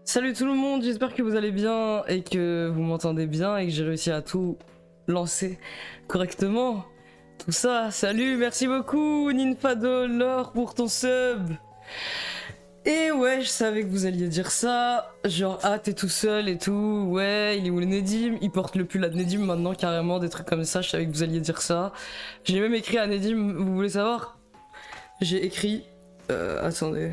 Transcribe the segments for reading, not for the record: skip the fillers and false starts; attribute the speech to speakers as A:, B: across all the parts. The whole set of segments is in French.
A: Salut tout le monde, j'espère que vous allez bien et que vous m'entendez bien et que j'ai réussi à tout lancer correctement. Tout ça, salut, merci beaucoup Ninfadolor pour ton sub. Et ouais, je savais que vous alliez dire ça, genre ah t'es tout seul et tout, ouais il est où le Nedim, il porte le pull à Nedim maintenant carrément, des trucs comme ça, je savais que vous alliez dire ça. J'ai même écrit à Nedim, vous voulez savoir? J'ai écrit, attendez...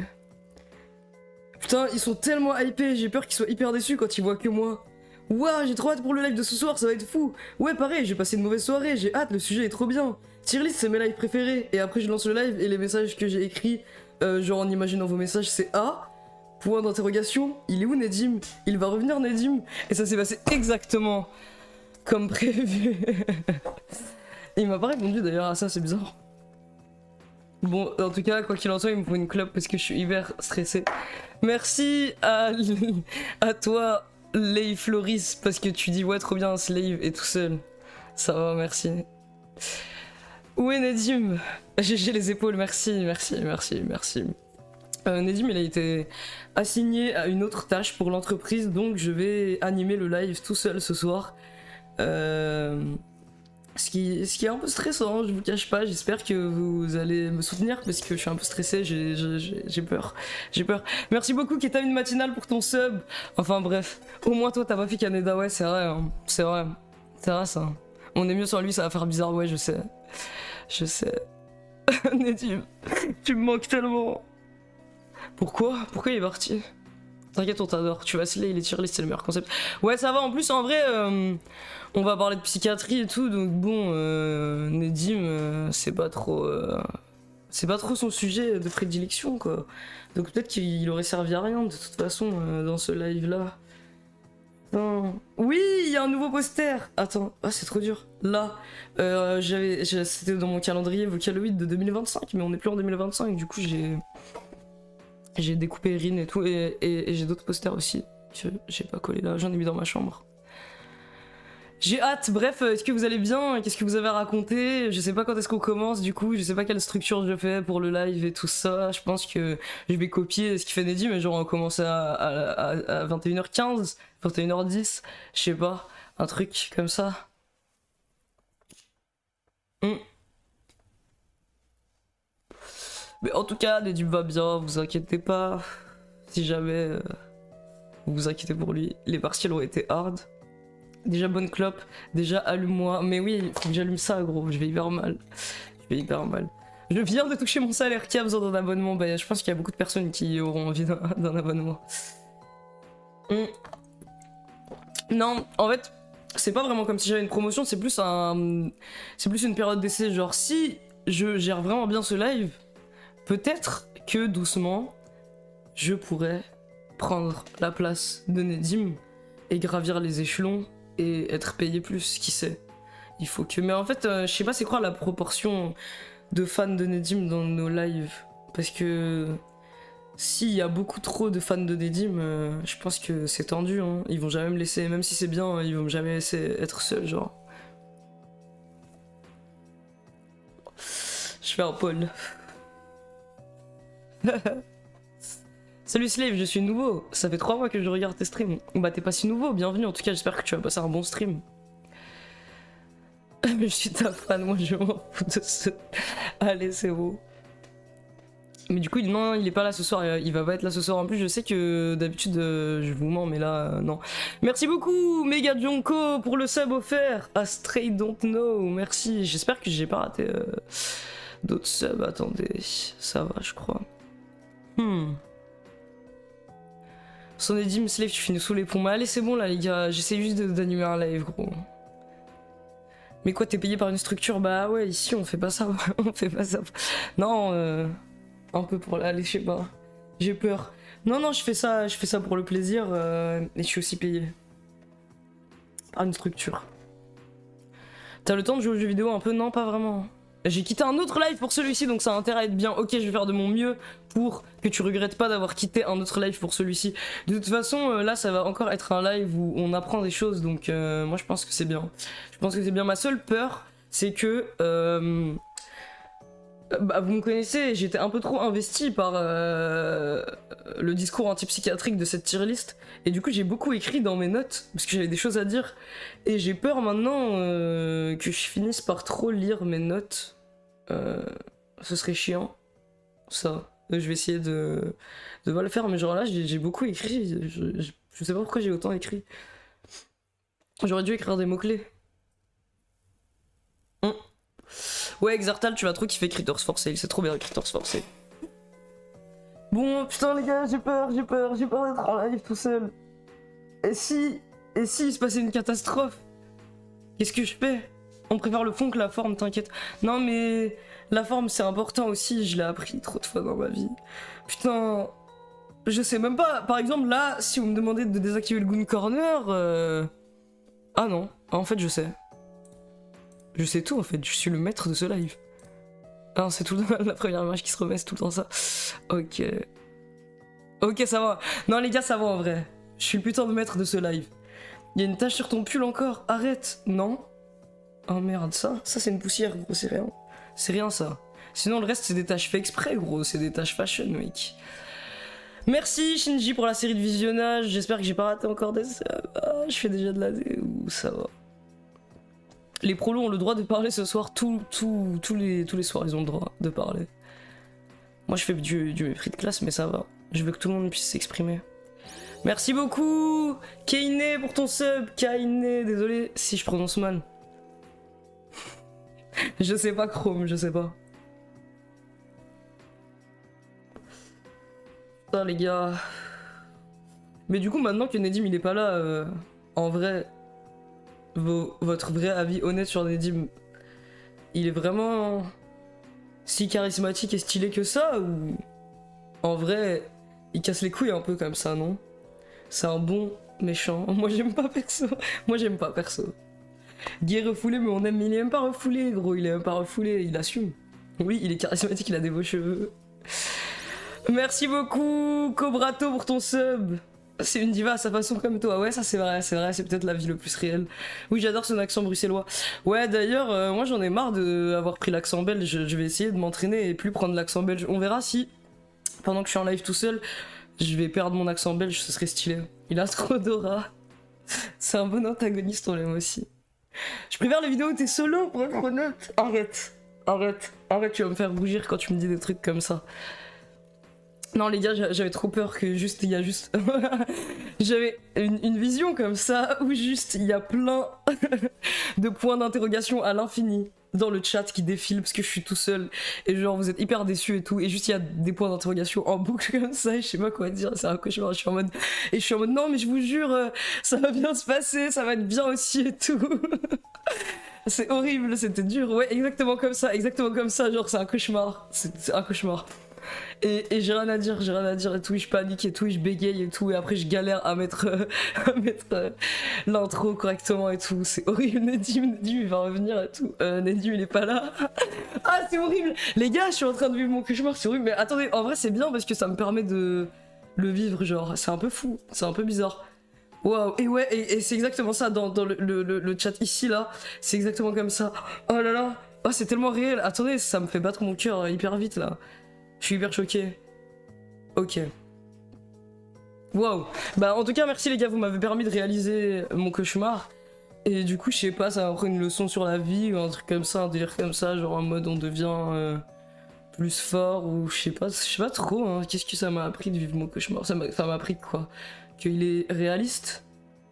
A: Putain, ils sont tellement hypés, j'ai peur qu'ils soient hyper déçus quand ils voient que moi. Ouah, j'ai trop hâte pour le live de ce soir, ça va être fou. Ouais, pareil, j'ai passé une mauvaise soirée, j'ai hâte, le sujet est trop bien. Tier list, c'est mes lives préférés. Et après, je lance le live et les messages que j'ai écrits, genre en imaginant vos messages, c'est A, point d'interrogation, il est où Nedim? Il va revenir Nedim? Et ça s'est passé exactement comme prévu. Il m'a pas répondu d'ailleurs à ça, c'est bizarre. Bon, en tout cas, quoi qu'il en soit, il me faut une clope parce que je suis hyper stressé. Merci à toi, Leigh Floris, parce que tu dis ouais, trop bien, Slave et tout seul. Ça va, merci. Où est Nedim? J'ai les épaules, merci. Nedim, il a été assigné à une autre tâche pour l'entreprise, donc je vais animer le live tout seul ce soir. Ce qui est un peu stressant, je vous cache pas, j'espère que vous allez me soutenir parce que je suis un peu stressé, j'ai peur. Merci beaucoup Keta une matinale pour ton sub. Enfin bref, au moins toi t'as pas fait Canada, ouais c'est vrai, hein. C'est vrai ça. On est mieux sur lui, ça va faire bizarre, ouais je sais. Nedim, tu me manques tellement. Pourquoi il est parti? T'inquiète, on t'adore, tu vas se les tier list, c'est le meilleur concept. Ouais ça va, en plus en vrai... on va parler de psychiatrie et tout, donc bon, Nedim, c'est pas trop son sujet de prédilection, quoi. Donc peut-être qu'il aurait servi à rien, de toute façon, dans ce live-là. Oui, il y a un nouveau poster. Attends, ah, c'est trop dur. Là, c'était dans mon calendrier Vocaloid de 2025, mais on n'est plus en 2025, du coup j'ai découpé Erin et tout, et j'ai d'autres posters aussi que j'ai pas collé là, j'en ai mis dans ma chambre. J'ai hâte, bref, est-ce que vous allez bien? Qu'est-ce que vous avez à raconter? Je sais pas quand est-ce qu'on commence du coup, je sais pas quelle structure je fais pour le live et tout ça. Je pense que je vais copier ce qu'il fait Nedim, mais genre on commence à 21h15, 21h10, je sais pas, un truc comme ça. Mais en tout cas, Nedim va bien, vous inquiétez pas. Si jamais vous vous inquiétez pour lui, les partiels ont été hard. Déjà bonne clope, déjà allume-moi. Mais oui, faut que j'allume ça gros, je vais hyper mal. Je viens de toucher mon salaire, qui a besoin d'un abonnement? Bah je pense qu'il y a beaucoup de personnes qui auront envie d'un abonnement. Non, en fait, c'est pas vraiment comme si j'avais une promotion, c'est plus une période d'essai. Genre si je gère vraiment bien ce live, peut-être que doucement, je pourrais prendre la place de Nedim et gravir les échelons et être payé plus, qui sait. Il faut que... Mais en fait, je sais pas c'est quoi la proportion de fans de Nedim dans nos lives. Parce que s'il y a beaucoup trop de fans de Nedim, je pense que c'est tendu, hein. Ils vont jamais me laisser, même si c'est bien, ils vont jamais laisser être seul, genre. Je fais un poll. Salut Slave, je suis nouveau. Ça fait 3 mois que je regarde tes streams. Bah t'es pas si nouveau, bienvenue. En tout cas, j'espère que tu vas passer un bon stream. Je suis ta fan, moi je m'en fous de ce... Allez, c'est beau. Mais du coup, non, il est pas là ce soir. Il va pas être là ce soir. En plus, je sais que d'habitude, je vous mens, mais là, non. Merci beaucoup, Mega Jonko, pour le sub offert. A Stray Don't Know, merci. J'espère que j'ai pas raté d'autres subs. Attendez, ça va, je crois. Son Nedim, Slave, tu finis sous les ponts. Mais allez, c'est bon là, les gars. J'essaie juste d'animer un live, gros. Mais quoi, t'es payé par une structure? Bah ouais, ici, on fait pas ça. On fait pas ça. Non, un peu pour... Allez, je sais pas. J'ai peur. Non, je fais ça pour le plaisir. Et je suis aussi payé. Par une structure. T'as le temps de jouer aux jeux vidéo un peu? Non, pas vraiment. J'ai quitté un autre live pour celui-ci, donc ça a intérêt à être bien. Ok, je vais faire de mon mieux pour que tu regrettes pas d'avoir quitté un autre live pour celui-ci. De toute façon, là, ça va encore être un live où on apprend des choses, donc moi, je pense que c'est bien. Je pense que c'est bien. Ma seule peur, c'est que Bah, vous me connaissez, j'étais un peu trop investi par le discours antipsychiatrique de cette tier list. Et du coup, j'ai beaucoup écrit dans mes notes, parce que j'avais des choses à dire. Et j'ai peur maintenant que je finisse par trop lire mes notes. Ce serait chiant, ça. Je vais essayer de pas le faire, mais genre là, j'ai beaucoup écrit. Je sais pas pourquoi j'ai autant écrit. J'aurais dû écrire des mots-clés. Ouais, Exartal, tu vas trop kiffer Critters for Sale, c'est trop bien Critters for Sale. Bon, putain les gars, j'ai peur d'être en live tout seul. Et si il se passait une catastrophe? Qu'est-ce que je fais? On préfère le fond que la forme, t'inquiète. Non mais la forme c'est important aussi, je l'ai appris trop de fois dans ma vie. Putain, je sais même pas, par exemple là, si vous me demandez de désactiver le Goon Corner... Ah non, en fait je sais. Je sais tout en fait, je suis le maître de ce live. Ah, c'est tout le temps la première image qui se remet, c'est tout le temps ça. Ok. Ok, ça va. Non les gars, ça va en vrai. Je suis le putain de maître de ce live. Il y a une tache sur ton pull encore, arrête. Non. Oh merde, ça c'est une poussière gros, c'est rien. C'est rien ça. Sinon le reste c'est des taches fait exprès gros, c'est des taches fashion mec. Merci Shinji pour la série de visionnage, j'espère que j'ai pas raté encore des... Ah, je fais déjà de la... Ouh, ça va. Les prolos ont le droit de parler ce soir, tous les soirs ils ont le droit de parler. Moi je fais du mépris de classe mais ça va. Je veux que tout le monde puisse s'exprimer. Merci beaucoup Kaine pour ton sub, Kaine, désolé si je prononce mal. Je sais pas Chrome, je sais pas. Putain les gars. Mais du coup maintenant que Nedim il est pas là, en vrai... votre vrai avis honnête sur Nedim, il est vraiment si charismatique et stylé que ça ou en vrai il casse les couilles un peu comme ça, non? C'est un bon méchant. Moi j'aime pas perso. Moi j'aime pas perso. Guy est refoulé mais on aime, il est même pas refoulé gros, il est même pas refoulé, il assume. Oui il est charismatique, il a des beaux cheveux. Merci beaucoup Cobrato pour ton sub. C'est une diva à sa façon comme toi. Ouais, ça c'est vrai, c'est peut-être la vie le plus réelle. Oui, j'adore son accent bruxellois. Ouais, d'ailleurs, moi j'en ai marre d'avoir pris l'accent belge. Je vais essayer de m'entraîner et plus prendre l'accent belge. On verra si, pendant que je suis en live tout seul, je vais perdre mon accent belge, ce serait stylé. Il a trop d'aura. C'est un bon antagoniste, on l'aime aussi. Je préfère les vidéos où t'es solo, pour être honnête. Arrête, tu vas me faire rougir quand tu me dis des trucs comme ça. Non les gars, j'avais trop peur que juste, il y a juste... J'avais une vision comme ça, où juste, il y a plein de points d'interrogation à l'infini dans le chat qui défilent parce que je suis tout seul. Et genre, vous êtes hyper déçus et tout. Et juste, il y a des points d'interrogation en boucle comme ça, et je sais pas quoi dire, c'est un cauchemar. Je suis en mode... Et je suis en mode, non mais je vous jure, ça va bien se passer, ça va être bien aussi et tout. C'est horrible, c'était dur. Ouais, exactement comme ça, genre c'est un cauchemar. C'est un cauchemar. Et j'ai rien à dire et tout, je panique et tout, je bégaye et tout, et après je galère à mettre, l'intro correctement et tout, c'est horrible. Nedim il va revenir et tout, Nedim il est pas là. Ah c'est horrible. Les gars, je suis en train de vivre mon cauchemar, c'est horrible, mais attendez, en vrai c'est bien parce que ça me permet de le vivre, genre, c'est un peu fou, c'est un peu bizarre. Waouh, et ouais, et c'est exactement ça dans le chat ici là, c'est exactement comme ça. Oh là là, oh c'est tellement réel, attendez, ça me fait battre mon cœur hyper vite là. Je suis hyper choqué. Ok. Waouh. Bah en tout cas merci les gars, vous m'avez permis de réaliser mon cauchemar. Et du coup je sais pas, ça va prendre une leçon sur la vie ou un truc comme ça, un délire comme ça, genre en mode on devient plus fort ou je sais pas trop hein. Qu'est-ce que ça m'a appris de vivre mon cauchemar? Ça m'a appris quoi? Qu'il est réaliste,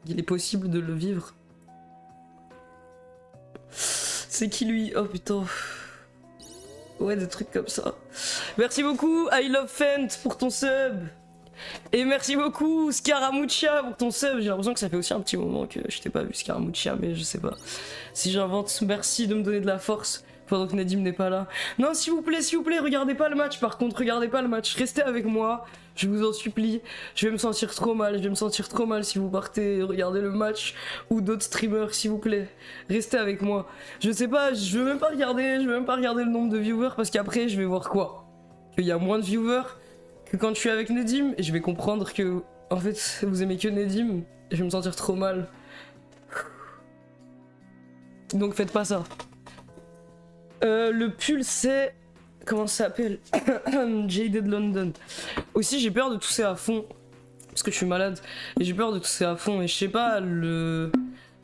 A: qu'il est possible de le vivre. C'est qui lui? Oh putain. Ouais, des trucs comme ça. Merci beaucoup, I Love Fent pour ton sub. Et merci beaucoup, Scaramuccia pour ton sub. J'ai l'impression que ça fait aussi un petit moment que je t'ai pas vu, Scaramuccia, mais je sais pas. Si j'invente, merci de me donner de la force pendant que Nedim n'est pas là. Non, s'il vous plaît, regardez pas le match. Par contre, regardez pas le match. Restez avec moi, je vous en supplie. Je vais me sentir trop mal si vous partez regarder le match ou d'autres streamers, s'il vous plaît. Restez avec moi. Je sais pas, je veux même pas regarder le nombre de viewers parce qu'après, je vais voir quoi? Qu'il y a moins de viewers que quand je suis avec Nedim et je vais comprendre que, en fait, vous aimez que Nedim et je vais me sentir trop mal. Donc faites pas ça. Le pull c'est comment ça s'appelle Jaded London. Aussi j'ai peur de tousser à fond parce que je suis malade et j'ai peur de tousser à fond et je sais pas, le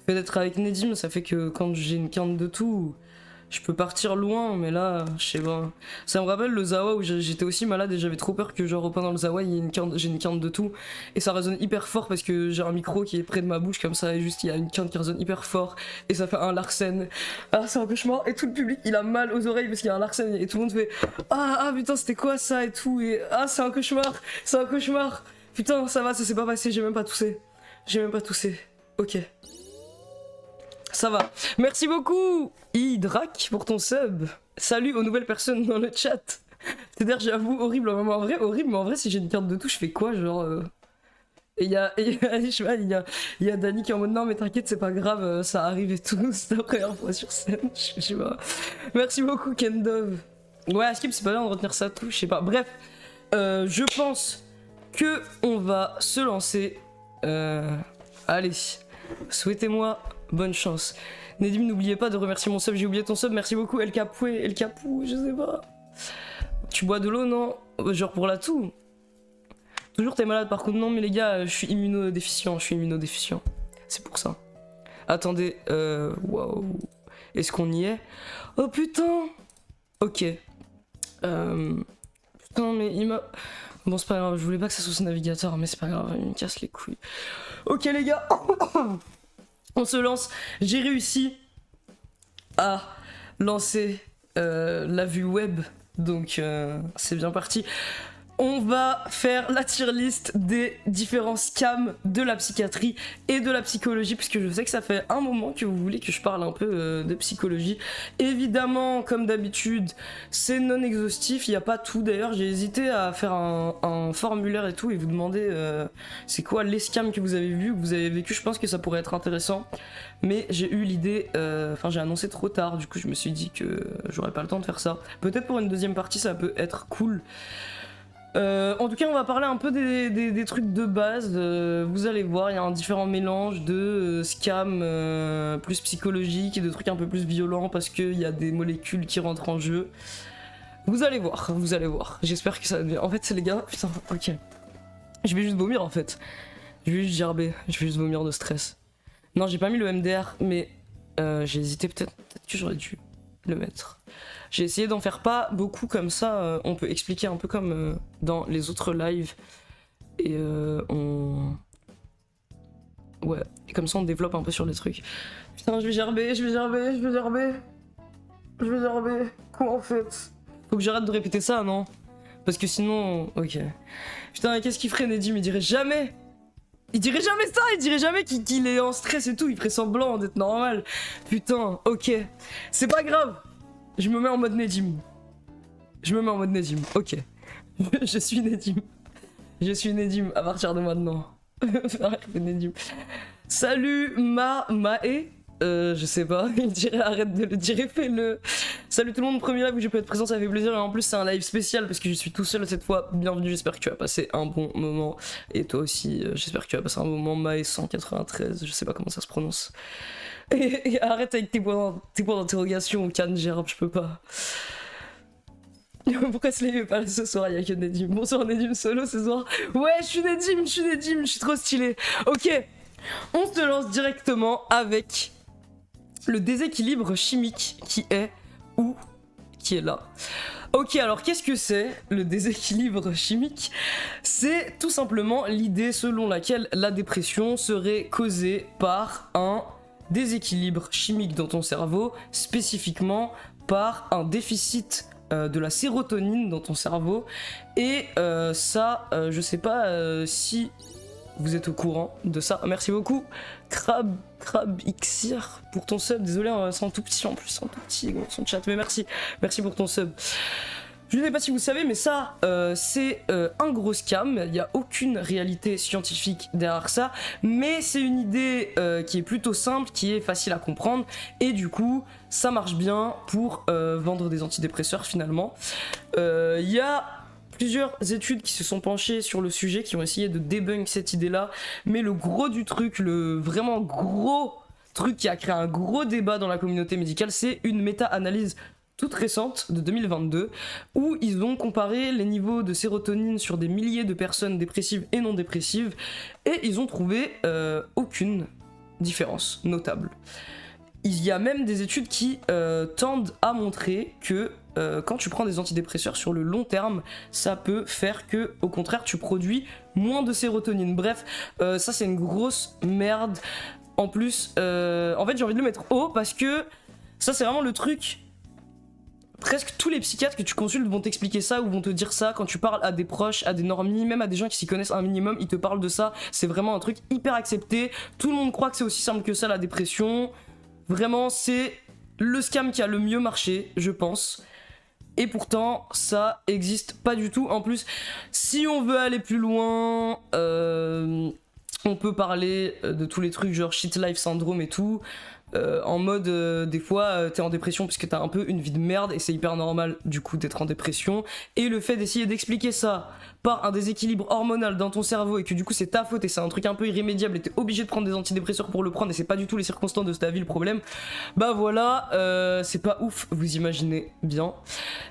A: fait d'être avec Nedim ça fait que quand j'ai une quinte de tout je peux partir loin, mais là je sais pas. Ça me rappelle le Zawa où j'étais aussi malade et j'avais trop peur que genre pendant le Zawa j'ai une quinte de tout et ça résonne hyper fort parce que j'ai un micro qui est près de ma bouche comme ça et juste il y a une quinte qui résonne hyper fort et ça fait un Larsen. Ah c'est un cauchemar et tout le public il a mal aux oreilles parce qu'il y a un Larsen et tout le monde fait ah putain c'était quoi ça et tout et ah c'est un cauchemar, c'est un cauchemar. Putain ça va, ça s'est pas passé, j'ai même pas toussé. J'ai même pas toussé. Ok. Ça va. Merci beaucoup, Hydrak, pour ton sub. Salut aux nouvelles personnes dans le chat. C'est-à-dire, j'avoue, horrible, en vrai, horrible, mais en vrai, si j'ai une carte de touche, je fais quoi, genre Et il y a, je sais pas, il y a Dani qui est en mode non, mais t'inquiète, c'est pas grave, ça arrive et tout, c'est la première fois sur scène, je sais pas. Merci beaucoup, Kendov. Ouais, à Skip, c'est pas bien de retenir sa touche, je sais pas. Bref, je pense que on va se lancer. Allez, souhaitez-moi bonne chance. Nedim, n'oubliez pas de remercier mon sub, j'ai oublié ton sub, merci beaucoup El Capoué, El Capou, je sais pas. Tu bois de l'eau, non? Genre pour la toux. Toujours t'es malade par contre, non mais les gars, je suis immunodéficient, c'est pour ça. Attendez, waouh, est-ce qu'on y est? Oh putain. Ok. Putain mais il m'a... Bon c'est pas grave, je voulais pas que ça soit ce navigateur, mais c'est pas grave, il me casse les couilles. Ok les gars. On se lance, j'ai réussi à lancer la vue web, donc c'est bien parti. On va faire la tier list des différents scams de la psychiatrie et de la psychologie, puisque je sais que ça fait un moment que vous voulez que je parle un peu de psychologie. Évidemment, comme d'habitude, c'est non exhaustif, il n'y a pas tout. D'ailleurs, j'ai hésité à faire un formulaire et tout, et vous demander c'est quoi les scams que vous avez vus, que vous avez vécu. Je pense que ça pourrait être intéressant, mais j'ai eu l'idée, enfin j'ai annoncé trop tard, du coup je me suis dit que j'aurais pas le temps de faire ça. Peut-être pour une deuxième partie, ça peut être cool. En tout cas, on va parler un peu des trucs de base. Vous allez voir, il y a un différent mélange de scams plus psychologiques et de trucs un peu plus violents parce qu'il y a des molécules qui rentrent en jeu. Vous allez voir, vous allez voir. J'espère que ça va bien. En fait, c'est les gars, putain, ok. Je vais juste vomir en fait. Je vais juste gerber, je vais juste vomir de stress. Non, j'ai pas mis le MDR, mais j'ai hésité, peut-être que j'aurais dû le mettre. J'ai essayé d'en faire pas beaucoup comme ça, on peut expliquer un peu comme dans les autres lives. Et ouais, et comme ça on développe un peu sur les trucs. Putain, je vais gerber. Comment en fait? Faut que j'arrête de répéter ça, non? Parce que sinon... Ok. Putain, qu'est-ce qu'il ferait Nedim? Il dirait jamais! Il dirait jamais ça! Il dirait jamais qu'il est en stress et tout, il ferait semblant d'être normal. Putain, ok. C'est pas grave! Je me mets en mode Nedim. Ok. Je suis Nedim à partir de maintenant. Nedim. Salut Mae. Je sais pas, il dirait arrête de le dire, fais-le. Salut tout le monde, premier live où je peux être présent, ça fait plaisir. Et en plus c'est un live spécial parce que je suis tout seul cette fois. Bienvenue, j'espère que tu as passé un bon moment. Et toi aussi, j'espère que tu as passé un bon moment. Mae 193, je sais pas comment ça se prononce. Et arrête avec tes points d'interrogation, Can Gerbe, je peux pas. Pourquoi Slay est pas là ce soir? Il y a que Nedim. Bonsoir Nedim solo ce soir. Ouais, je suis Nedim, je suis trop stylé. Ok, on se lance directement avec le déséquilibre chimique qui est où? Qui est là. Ok, alors qu'est-ce que c'est le déséquilibre chimique? C'est tout simplement l'idée selon laquelle la dépression serait causée par un déséquilibre chimique dans ton cerveau, spécifiquement par un déficit de la sérotonine dans ton cerveau. Et ça, je sais pas si vous êtes au courant de ça. Merci beaucoup, Crab Xir, pour ton sub. Désolé, c'est en tout petit en plus, en tout petit son chat, mais merci pour ton sub. Je ne sais pas si vous savez, mais ça, c'est un gros scam. Il n'y a aucune réalité scientifique derrière ça, mais c'est une idée qui est plutôt simple, qui est facile à comprendre, et du coup, ça marche bien pour vendre des antidépresseurs finalement. Il y a plusieurs études qui se sont penchées sur le sujet, qui ont essayé de débunk cette idée-là, mais le gros du truc, le vraiment gros truc qui a créé un gros débat dans la communauté médicale, c'est une méta-analyse toute récente de 2022 où ils ont comparé les niveaux de sérotonine sur des milliers de personnes dépressives et non dépressives et ils ont trouvé aucune différence notable. Il y a même des études qui tendent à montrer que quand tu prends des antidépresseurs sur le long terme, ça peut faire que, au contraire, tu produis moins de sérotonine. Bref, ça c'est une grosse merde. En plus, en fait, j'ai envie de le mettre haut parce que ça c'est vraiment le truc. Presque tous les psychiatres que tu consultes vont t'expliquer ça ou vont te dire ça quand tu parles à des proches, à des normies, même à des gens qui s'y connaissent un minimum, ils te parlent de ça. C'est vraiment un truc hyper accepté. Tout le monde croit que c'est aussi simple que ça la dépression. Vraiment, c'est le scam qui a le mieux marché, je pense. Et pourtant, ça existe pas du tout. En plus, si on veut aller plus loin, on peut parler de tous les trucs genre shit life syndrome et tout. En mode, des fois, t'es en dépression parce que t'as un peu une vie de merde et c'est hyper normal du coup d'être en dépression. Et le fait d'essayer d'expliquer ça par un déséquilibre hormonal dans ton cerveau et que du coup c'est ta faute et c'est un truc un peu irrémédiable et t'es obligé de prendre des antidépresseurs pour le prendre et c'est pas du tout les circonstances de ta vie le problème, bah voilà, c'est pas ouf, vous imaginez bien.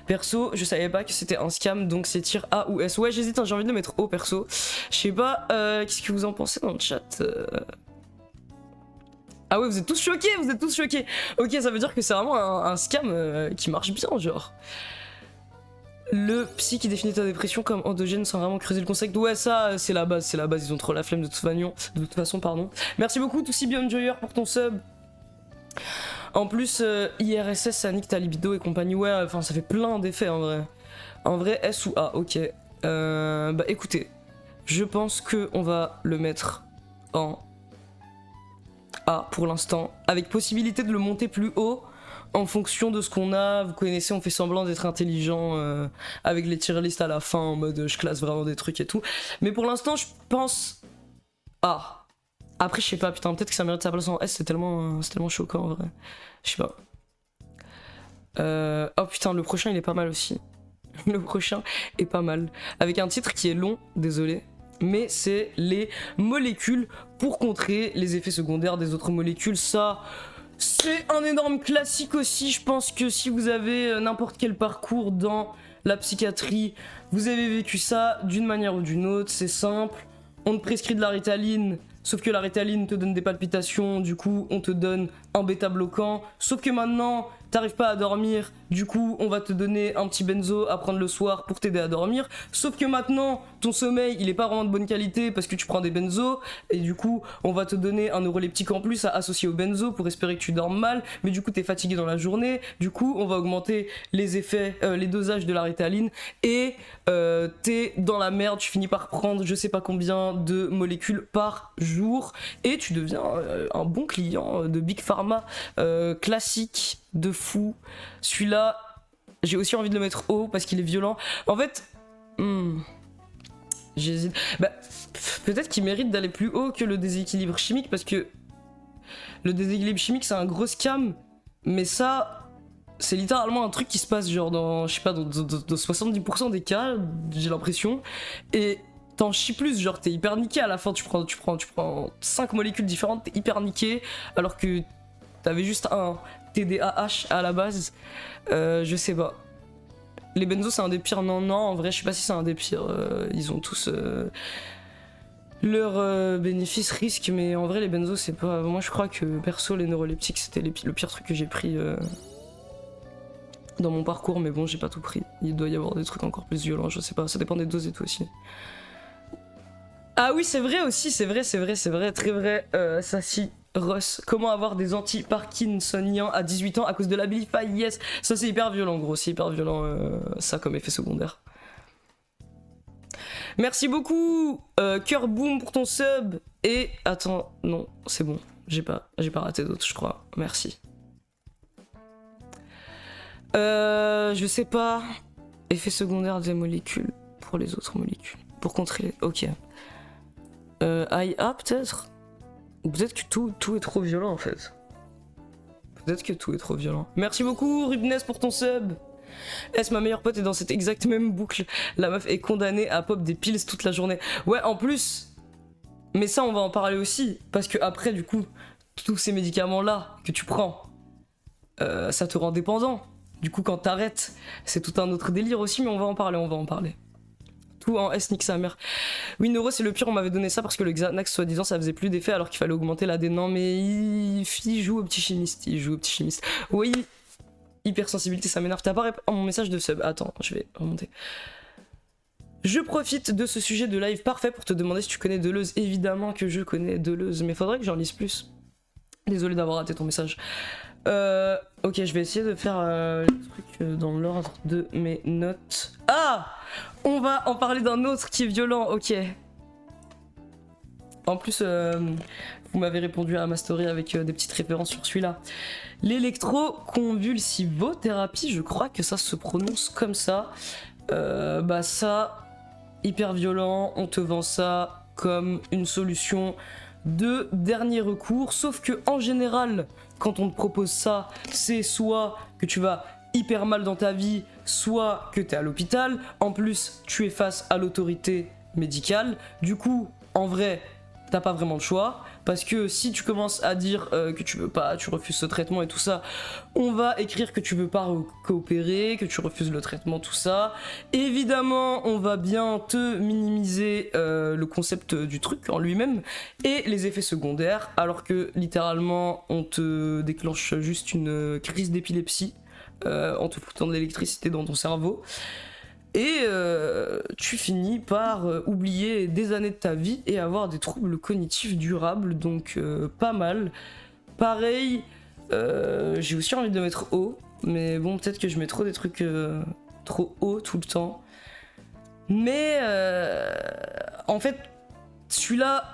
A: Perso, je savais pas que c'était un scam donc c'est tir A ou S. Ouais, j'hésite, hein, j'ai envie de le mettre O perso. Je sais pas, qu'est-ce que vous en pensez dans le chat Ah ouais, vous êtes tous choqués, vous êtes tous choqués. Ok, ça veut dire que c'est vraiment un scam qui marche bien, genre. Le psy qui définit ta dépression comme endogène sans vraiment creuser le concept. Ouais, ça, c'est la base, ils ont trop la flemme de toute façon, pardon. Merci beaucoup, Toussi Beyond Joyer, pour ton sub. En plus, IRSS, ça nique ta libido et compagnie. Ouais, enfin, ça fait plein d'effets, en vrai. En vrai, S ou A, ok. Bah, écoutez, je pense qu'on va le mettre en A pour l'instant, avec possibilité de le monter plus haut en fonction de ce qu'on a. Vous connaissez, on fait semblant d'être intelligent avec les tier lists à la fin en mode je classe vraiment des trucs et tout. Mais pour l'instant, je pense A. Après, je sais pas, putain, peut-être que ça mérite sa place en S, c'est tellement choquant en vrai. Je sais pas. Oh putain, le prochain il est pas mal aussi. Le prochain est pas mal. Avec un titre qui est long, désolé. Mais c'est les molécules pour contrer les effets secondaires des autres molécules. Ça, c'est un énorme classique aussi. Je pense que si vous avez n'importe quel parcours dans la psychiatrie, vous avez vécu ça d'une manière ou d'une autre. C'est simple. On te prescrit de la Ritaline, sauf que la Ritaline te donne des palpitations. Du coup, on te donne un bêta-bloquant. Sauf que maintenant, t'arrives pas à dormir. Du coup, on va te donner un petit benzo à prendre le soir pour t'aider à dormir. Sauf que maintenant, ton sommeil, il est pas vraiment de bonne qualité parce que tu prends des benzos. Et du coup, on va te donner un neuroleptique en plus à associer au benzo pour espérer que tu dormes mal. Mais du coup, t'es fatigué dans la journée. Du coup, on va augmenter les effets, les dosages de la Ritaline. Et t'es dans la merde. Tu finis par prendre je sais pas combien de molécules par jour. Et tu deviens un bon client de Big Pharma classique de fou. Celui-là, j'ai aussi envie de le mettre haut parce qu'il est violent. En fait, j'hésite. Bah, peut-être qu'il mérite d'aller plus haut que le déséquilibre chimique parce que le déséquilibre chimique c'est un gros scam, mais ça, c'est littéralement un truc qui se passe genre dans, je sais pas, dans 70% des cas, j'ai l'impression. Et t'en chies plus, genre t'es hyper niqué à la fin, tu prends 5 molécules différentes, t'es hyper niqué, alors que t'avais juste un TDAH à la base. Je sais pas. Les benzos c'est un des pires, non, en vrai je sais pas si c'est un des pires. Ils ont tous leurs bénéfices, risques, mais en vrai les benzos c'est pas... Moi je crois que perso les neuroleptiques c'était le pire truc que j'ai pris dans mon parcours, mais bon j'ai pas tout pris. Il doit y avoir des trucs encore plus violents, je sais pas, ça dépend des doses et tout aussi. Ah oui c'est vrai aussi, c'est vrai, très vrai, ça si. Ross, comment avoir des anti-parkinsoniens à 18 ans à cause de l'Abilify, yes. Ça c'est hyper violent gros, c'est hyper violent ça comme effet secondaire. Merci beaucoup Cœur Boom pour ton sub. Et attends, non, c'est bon, j'ai pas raté d'autres je crois, merci. Je sais pas. Effet secondaire des molécules pour les autres molécules. Pour contrer, ok. IA peut-être. Peut-être que tout est trop violent en fait. Peut-être que tout est trop violent. Merci beaucoup Rubness pour ton sub. Est-ce ma meilleure pote est dans cette exacte même boucle. La meuf est condamnée à pop des pills toute la journée. Ouais en plus. Mais ça on va en parler aussi. Parce que après du coup, tous ces médicaments là que tu prends, ça te rend dépendant. Du coup, quand t'arrêtes, c'est tout un autre délire aussi, mais on va en parler. Tout en S, nique sa mère. Oui, Neuro, c'est le pire, on m'avait donné ça parce que le Xanax, soi-disant, ça faisait plus d'effet alors qu'il fallait augmenter la D. Non, mais il joue au petit chimiste, Oui, hypersensibilité, ça m'énerve. T'as pas répondu à mon message de sub. Attends, je vais remonter. Je profite de ce sujet de live parfait pour te demander si tu connais Deleuze. Évidemment que je connais Deleuze, mais faudrait que j'en lise plus. Désolé d'avoir raté ton message. Ok, je vais essayer de faire le truc dans l'ordre de mes notes. Ah! On va en parler d'un autre qui est violent, ok. En plus, vous m'avez répondu à ma story avec des petites références sur celui-là. L'électroconvulsivothérapie, je crois que ça se prononce comme ça. Bah ça, hyper violent, on te vend ça comme une solution de dernier recours, sauf que en général, quand on te propose ça, c'est soit que tu vas hyper mal dans ta vie, soit que t'es à l'hôpital, en plus tu es face à l'autorité médicale, du coup, en vrai, t'as pas vraiment le choix, parce que si tu commences à dire que tu veux pas, tu refuses ce traitement et tout ça, on va écrire que tu veux pas coopérer, que tu refuses le traitement, tout ça. Évidemment, on va bien te minimiser le concept du truc en lui-même et les effets secondaires, alors que littéralement, on te déclenche juste une crise d'épilepsie en te foutant de l'électricité dans ton cerveau. Et tu finis par oublier des années de ta vie et avoir des troubles cognitifs durables, donc pas mal. Pareil, j'ai aussi envie de mettre haut, mais bon, peut-être que je mets trop des trucs trop haut tout le temps. Mais en fait, celui-là,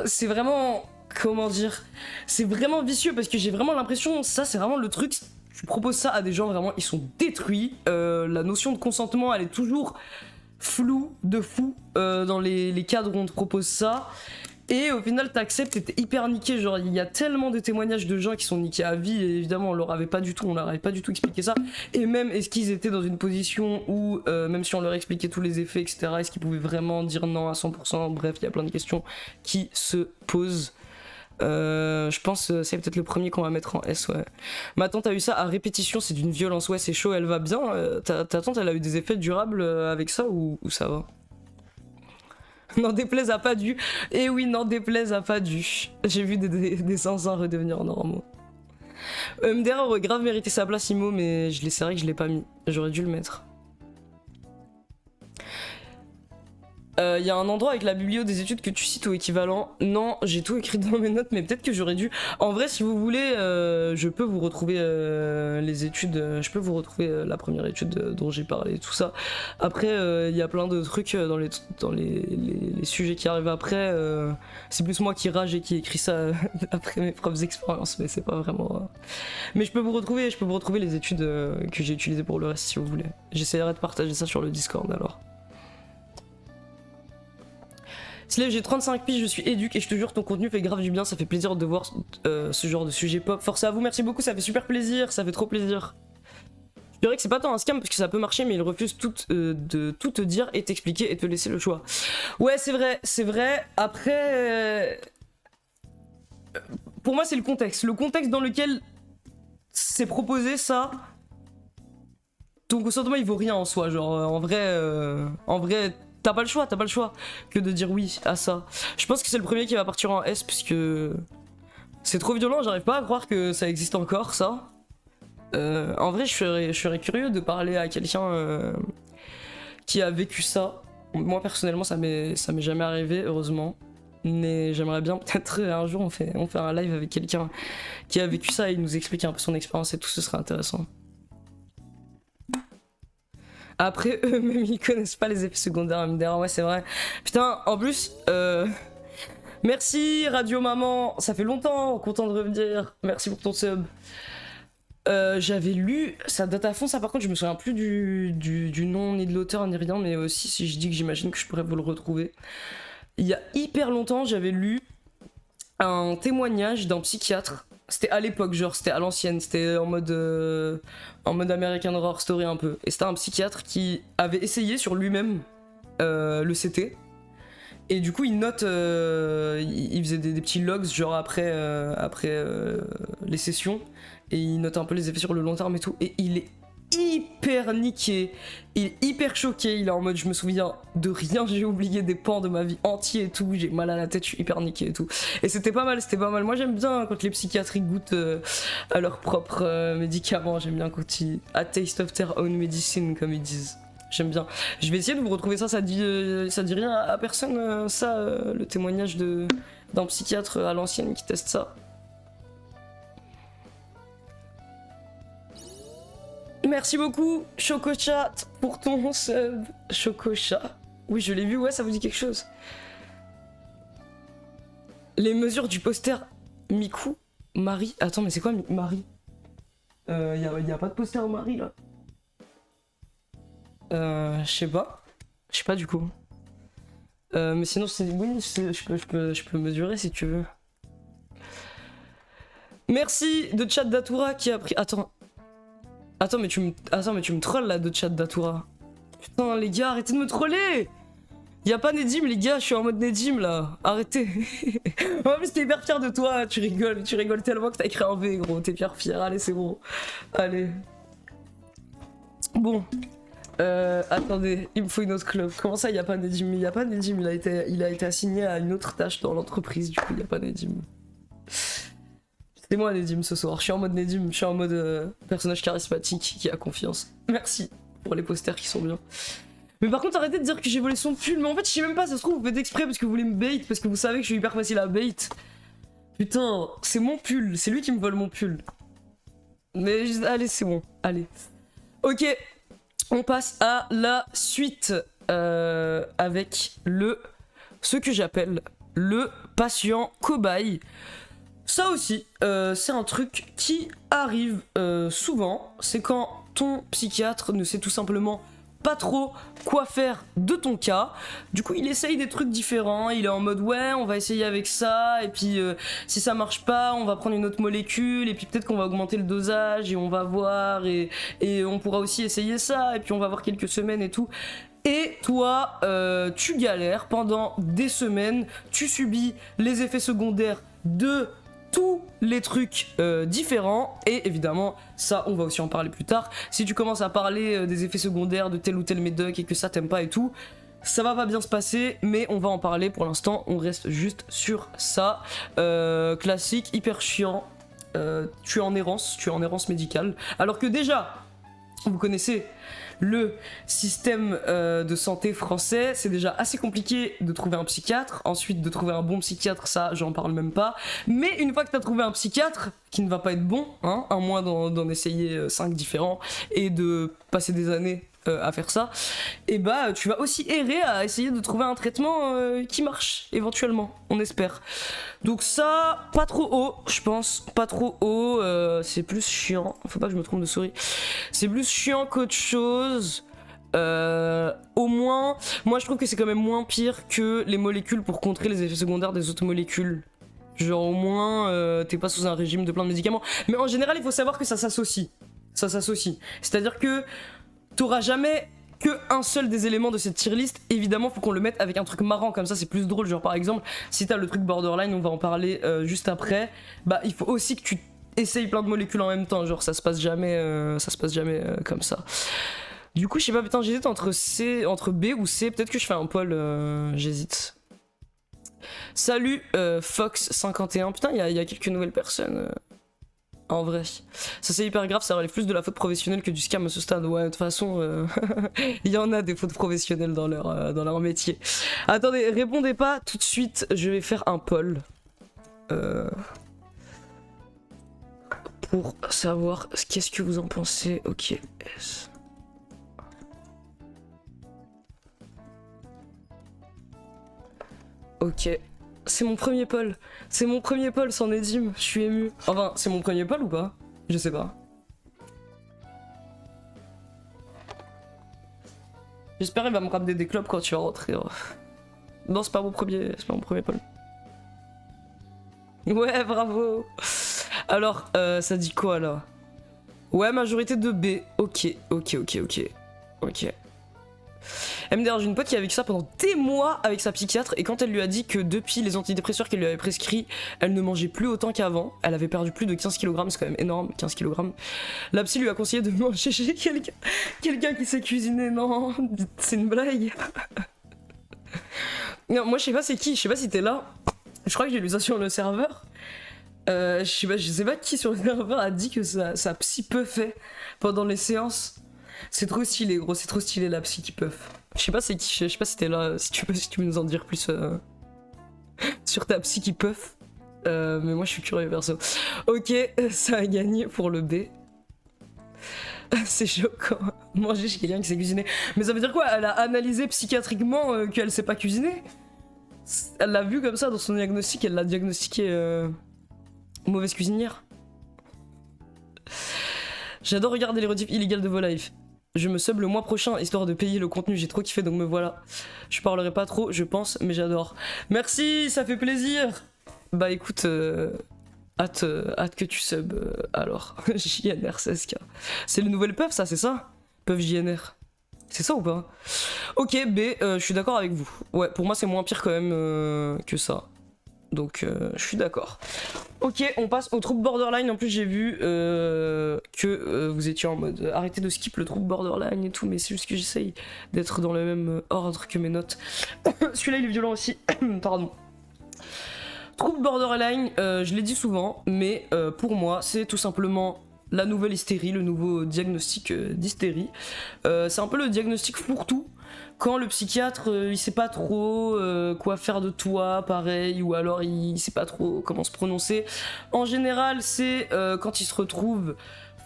A: c'est vraiment... Comment dire? C'est vraiment vicieux parce que j'ai vraiment l'impression, ça c'est vraiment le truc... Tu proposes ça à des gens, vraiment, ils sont détruits. La notion de consentement, elle est toujours floue de fou dans les cadres où on te propose ça. Et au final, t'acceptes et t'es hyper niqué. Genre, il y a tellement de témoignages de gens qui sont niqués à vie. Et évidemment, on leur avait pas du tout expliqué ça. Et même, est-ce qu'ils étaient dans une position où, même si on leur expliquait tous les effets, etc., est-ce qu'ils pouvaient vraiment dire non à 100%? Bref, il y a plein de questions qui se posent. Je pense c'est peut-être le premier qu'on va mettre en S, ouais. Ma tante a eu ça à répétition, c'est d'une violence, ouais, c'est chaud, elle va bien. Ta tante, elle a eu des effets durables avec ça ou ça va? N'en déplaise à pas dû. Eh oui, n'en déplaise à pas dû. J'ai vu des zinzins redevenir normaux. MDR aurait grave mérité sa place, Imo, mais c'est vrai que je l'ai pas mis. J'aurais dû le mettre. Y a un endroit avec la biblio des études que tu cites ou équivalent. Non, j'ai tout écrit dans mes notes, mais peut-être que j'aurais dû. En vrai, si vous voulez, je peux vous retrouver les études. Je peux vous retrouver la première étude dont j'ai parlé, tout ça. Après, il y a plein de trucs dans les sujets qui arrivent après. C'est plus moi qui rage et qui écris ça après mes propres expériences, mais c'est pas vraiment. Mais je peux vous retrouver les études que j'ai utilisées pour le reste, si vous voulez. J'essaierai de partager ça sur le Discord alors. Slave, j'ai 35 piges, je suis éduque et je te jure ton contenu fait grave du bien, ça fait plaisir de voir ce genre de sujet pop. Force à vous, merci beaucoup, ça fait super plaisir, ça fait trop plaisir. Je dirais que c'est pas tant un scam parce que ça peut marcher, mais il refuse de tout te dire et t'expliquer et te laisser le choix. Ouais, c'est vrai. Après, pour moi c'est le contexte dans lequel c'est proposé ça. Ton consentement il vaut rien en soi, genre en vrai. T'as pas le choix que de dire oui à ça. Je pense que c'est le premier qui va partir en S puisque c'est trop violent, j'arrive pas à croire que ça existe encore ça. En vrai je serais curieux de parler à quelqu'un qui a vécu ça. Moi personnellement ça m'est jamais arrivé heureusement. Mais j'aimerais bien peut-être un jour on fait un live avec quelqu'un qui a vécu ça et il nous explique un peu son expérience et tout, ce serait intéressant. Après, eux-mêmes, ils connaissent pas les effets secondaires MDR, ouais, c'est vrai. Putain, en plus, merci Radio Maman, ça fait longtemps, content de revenir. Merci pour ton sub. J'avais lu, ça date à fond, ça par contre, je me souviens plus du nom, ni de l'auteur, ni rien, mais aussi si je dis que j'imagine que je pourrais vous le retrouver. Il y a hyper longtemps, j'avais lu un témoignage d'un psychiatre. C'était à l'époque, genre c'était à l'ancienne, c'était en mode American Horror Story un peu. Et c'était un psychiatre qui avait essayé sur lui-même le CT. Et du coup il note, il faisait des petits logs genre après les sessions. Et il note un peu les effets sur le long terme et tout. Et il est hyper niqué, il est hyper choqué, il est en mode je me souviens de rien, j'ai oublié des pans de ma vie entiers et tout, j'ai mal à la tête, je suis hyper niqué et tout. Et c'était pas mal, c'était pas mal. Moi j'aime bien quand les psychiatres ils goûtent à leurs propres médicaments, j'aime bien quand ils... A taste of their own medicine comme ils disent. J'aime bien. Je vais essayer de vous retrouver ça, ça dit rien à personne, le témoignage d'un psychiatre à l'ancienne qui teste ça. Merci beaucoup, Chocochat, pour ton sub. Chocochat. Oui, je l'ai vu, ouais, ça vous dit quelque chose. Les mesures du poster Miku Marie. Attends, mais c'est quoi Marie? Y a pas de poster Marie là. Je sais pas. Je sais pas du coup. Mais sinon, oui, je peux mesurer si tu veux. Merci de chat d'Atura qui a pris. Attends, mais tu me trolls là de chat d'Atura. Putain, les gars, arrêtez de me troller! Y'a pas Nedim, les gars, je suis en mode Nedim là. Arrêtez. En plus, t'es hyper fier de toi, tu rigoles tellement que t'as écrit un V, gros. T'es hyper fier, allez, c'est bon. Allez. Bon. Attendez, il me faut une autre club. Comment ça, y'a pas Nedim? Y'a pas Nedim, il a été assigné à une autre tâche dans l'entreprise, du coup, y'a pas Nedim. C'est moi Nedim ce soir, je suis en mode Nedim, je suis en mode personnage charismatique qui a confiance. Merci pour les posters qui sont bien. Mais par contre arrêtez de dire que j'ai volé son pull, mais en fait je sais même pas, ça se trouve vous faites exprès parce que vous voulez me bait, parce que vous savez que je suis hyper facile à bait. Putain, c'est mon pull, c'est lui qui me vole mon pull. Mais allez c'est bon, allez. Ok, on passe à la suite avec ce que j'appelle le patient cobaye. Ça aussi, c'est un truc qui arrive souvent, c'est quand ton psychiatre ne sait tout simplement pas trop quoi faire de ton cas. Du coup, il essaye des trucs différents, il est en mode ouais, on va essayer avec ça, et puis si ça marche pas, on va prendre une autre molécule, et puis peut-être qu'on va augmenter le dosage, et on va voir, et on pourra aussi essayer ça, et puis on va voir quelques semaines et tout. Et toi, tu galères pendant des semaines, tu subis les effets secondaires de tous les trucs différents, et évidemment ça on va aussi en parler plus tard. Si tu commences à parler des effets secondaires de tel ou tel médoc et que ça t'aime pas et tout, ça va pas bien se passer, mais on va en parler. Pour l'instant on reste juste sur ça. Classique, hyper chiant, tu es en errance médicale, alors que déjà vous connaissez le système de santé français, c'est déjà assez compliqué de trouver un psychiatre. Ensuite, de trouver un bon psychiatre, ça, j'en parle même pas. Mais une fois que t'as trouvé un psychiatre, qui ne va pas être bon, hein, à moins d'en essayer 5 différents, et de passer des années à faire ça, et bah tu vas aussi errer à essayer de trouver un traitement qui marche, éventuellement, on espère. Donc ça, pas trop haut, je pense, pas trop haut, c'est plus chiant, faut pas que je me trompe de souris, c'est plus chiant qu'autre chose. Au moins, moi je trouve que c'est quand même moins pire que les molécules pour contrer les effets secondaires des autres molécules. Genre au moins, t'es pas sous un régime de plein de médicaments. Mais en général, il faut savoir que ça s'associe. Ça s'associe. C'est-à-dire que t'auras jamais que un seul des éléments de cette tier list. Évidemment, faut qu'on le mette avec un truc marrant, comme ça c'est plus drôle. Genre par exemple, si t'as le truc borderline, on va en parler juste après. Bah il faut aussi que tu essayes plein de molécules en même temps. Genre ça se passe jamais comme ça. Du coup, je sais pas, putain, j'hésite entre B ou C. Peut-être que je fais un poll, j'hésite. Salut Fox51. Putain, il y a quelques nouvelles personnes. En vrai. Ça c'est hyper grave, ça relève plus de la faute professionnelle que du scam à ce stade. Ouais, de toute façon, il y en a des fautes professionnelles dans leur métier. Attendez, répondez pas tout de suite, je vais faire un poll. Pour savoir qu'est-ce que vous en pensez. Ok. Ok. C'est mon premier poll. C'est mon premier poll sans Nedim. Je suis ému. Enfin, c'est mon premier poll ou pas? Je sais pas. J'espère qu'il va me ramener des clubs quand tu vas rentrer. Non, c'est pas mon premier poll. Ouais, bravo. Alors, ça dit quoi là? Ouais, majorité de B. Ok. MDR, j'ai une pote qui a vécu ça pendant des mois avec sa psychiatre, et quand elle lui a dit que depuis les antidépresseurs qu'elle lui avait prescrits, elle ne mangeait plus autant qu'avant, elle avait perdu plus de 15 kg, c'est quand même énorme, 15 kg. La psy lui a conseillé de manger chez quelqu'un qui sait cuisiner. Non, c'est une blague. Non, moi je sais pas c'est qui, je sais pas si t'es là. Je crois que j'ai lu ça sur le serveur. Je sais pas qui sur le serveur a dit que sa psy puffait pendant les séances. C'est trop stylé, gros, c'est trop stylé la psy qui puff. Je sais pas c'est qui, je sais pas si t'es là, si tu veux nous en dire plus sur ta psy qui puff. Mais moi je suis curieux perso. Ok, ça a gagné pour le B. C'est choquant. Manger chez quelqu'un qui sait cuisiner. Mais ça veut dire quoi? Elle a analysé psychiatriquement qu'elle sait pas cuisiner? Elle l'a vu comme ça dans son diagnostic, elle l'a diagnostiqué mauvaise cuisinière. J'adore regarder les rediffs illégales de vos lives. Je me sub le mois prochain histoire de payer le contenu, j'ai trop kiffé donc me voilà. Je parlerai pas trop, je pense, mais j'adore. Merci, ça fait plaisir. Bah écoute, hâte que tu sub alors. JNR 16K. C'est le nouvel puff ça, c'est ça? Puff JNR. C'est ça ou pas? Ok, B, je suis d'accord avec vous. Ouais, pour moi c'est moins pire quand même que ça. Donc je suis d'accord. Ok, on passe au trouble borderline. En plus j'ai vu que vous étiez en mode arrêtez de skip le trouble borderline et tout, mais c'est juste que j'essaye d'être dans le même ordre que mes notes. Celui-là il est violent aussi. Pardon. Trouble borderline, je l'ai dit souvent, mais pour moi c'est tout simplement la nouvelle hystérie, le nouveau diagnostic d'hystérie. C'est un peu le diagnostic fourre-tout. Quand le psychiatre il sait pas trop quoi faire de toi, pareil, ou alors il sait pas trop comment se prononcer. En général, c'est quand il se retrouve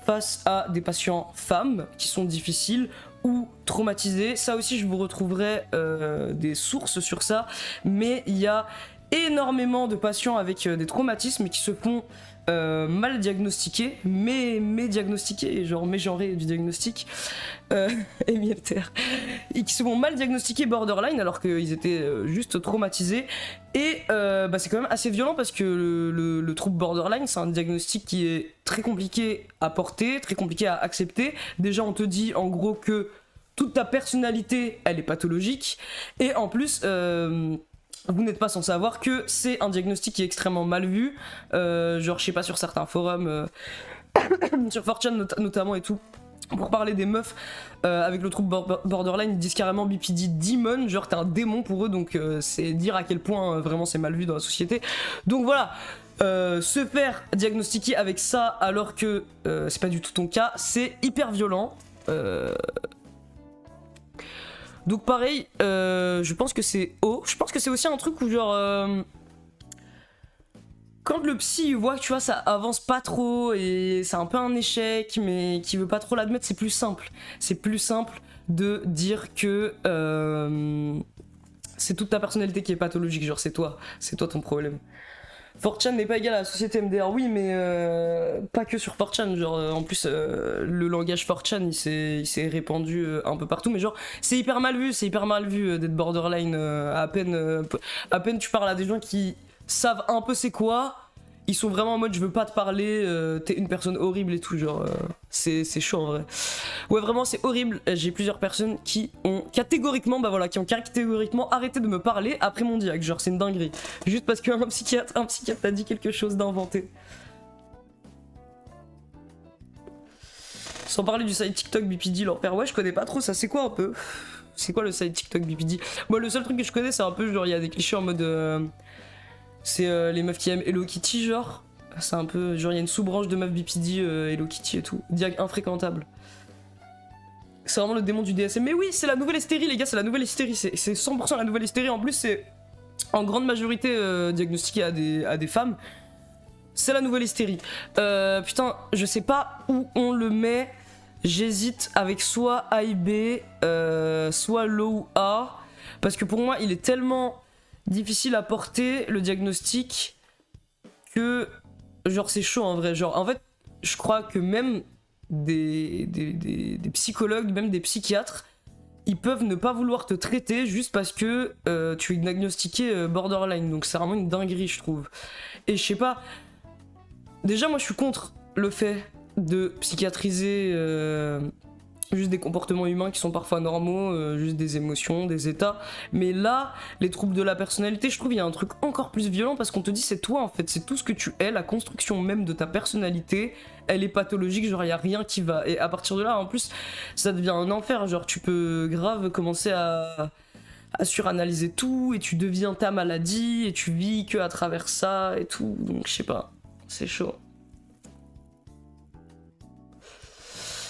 A: face à des patients femmes qui sont difficiles ou traumatisés. Ça aussi, je vous retrouverai des sources sur ça, mais il y a énormément de patients avec des traumatismes qui se font mal diagnostiqués, mais diagnostiqués, genre mégenrés du diagnostic, et qui se font mal diagnostiqués borderline alors qu'ils étaient juste traumatisés. Et c'est quand même assez violent parce que le trouble borderline, c'est un diagnostic qui est très compliqué à porter, très compliqué à accepter. Déjà, on te dit en gros que toute ta personnalité, elle est pathologique, et en plus vous n'êtes pas sans savoir que c'est un diagnostic qui est extrêmement mal vu, genre je sais pas, sur certains forums, sur 4chan notamment et tout, pour parler des meufs avec le trouble borderline, ils disent carrément BPD demon, genre t'es un démon pour eux, donc c'est dire à quel point vraiment c'est mal vu dans la société. Donc voilà, se faire diagnostiquer avec ça alors que c'est pas du tout ton cas, c'est hyper violent. Donc pareil, je pense que c'est haut. Je pense que c'est aussi un truc où genre quand le psy voit que tu vois ça avance pas trop et c'est un peu un échec mais qui veut pas trop l'admettre, c'est plus simple. C'est plus simple de dire que c'est toute ta personnalité qui est pathologique, genre c'est toi ton problème. 4chan n'est pas égal à la société MDR, oui, mais pas que sur 4chan, genre en plus le langage 4chan il s'est répandu un peu partout, mais genre c'est hyper mal vu d'être borderline, à peine tu parles à des gens qui savent un peu c'est quoi, ils sont vraiment en mode je veux pas te parler, t'es une personne horrible et tout, genre c'est chaud en vrai. Ouais, vraiment c'est horrible. J'ai plusieurs personnes qui ont catégoriquement arrêté de me parler après mon diag, genre c'est une dinguerie. Juste parce qu'un psychiatre t'a dit quelque chose d'inventé. Sans parler du site TikTok BPD, leur père, ouais je connais pas trop ça, c'est quoi un peu? C'est quoi le site TikTok BPD? Moi le seul truc que je connais c'est un peu genre il y a des clichés en mode c'est les meufs qui aiment Hello Kitty, genre. C'est un peu. Genre, il y a une sous-branche de meufs BPD, Hello Kitty et tout. Diag infréquentable. C'est vraiment le démon du DSM. Mais oui, c'est la nouvelle hystérie, les gars, c'est la nouvelle hystérie. C'est 100% la nouvelle hystérie. En plus, c'est en grande majorité diagnostiqué à des femmes. C'est la nouvelle hystérie. Putain, je sais pas où on le met. J'hésite avec soit A et B, soit low ou A. Parce que pour moi, il est tellement difficile à porter le diagnostic que genre c'est chaud en vrai. Genre en fait je crois que même des psychologues, même des psychiatres, ils peuvent ne pas vouloir te traiter juste parce que tu es diagnostiqué borderline. Donc c'est vraiment une dinguerie je trouve. Et je sais pas, déjà moi je suis contre le fait de psychiatriser juste des comportements humains qui sont parfois normaux, juste des émotions, des états. Mais là, les troubles de la personnalité, je trouve il y a un truc encore plus violent parce qu'on te dit c'est toi en fait, c'est tout ce que tu es, la construction même de ta personnalité, elle est pathologique, genre il y a rien qui va. Et à partir de là, en plus, ça devient un enfer, genre tu peux grave commencer à suranalyser tout et tu deviens ta maladie et tu vis que à travers ça et tout, donc je sais pas, c'est chaud.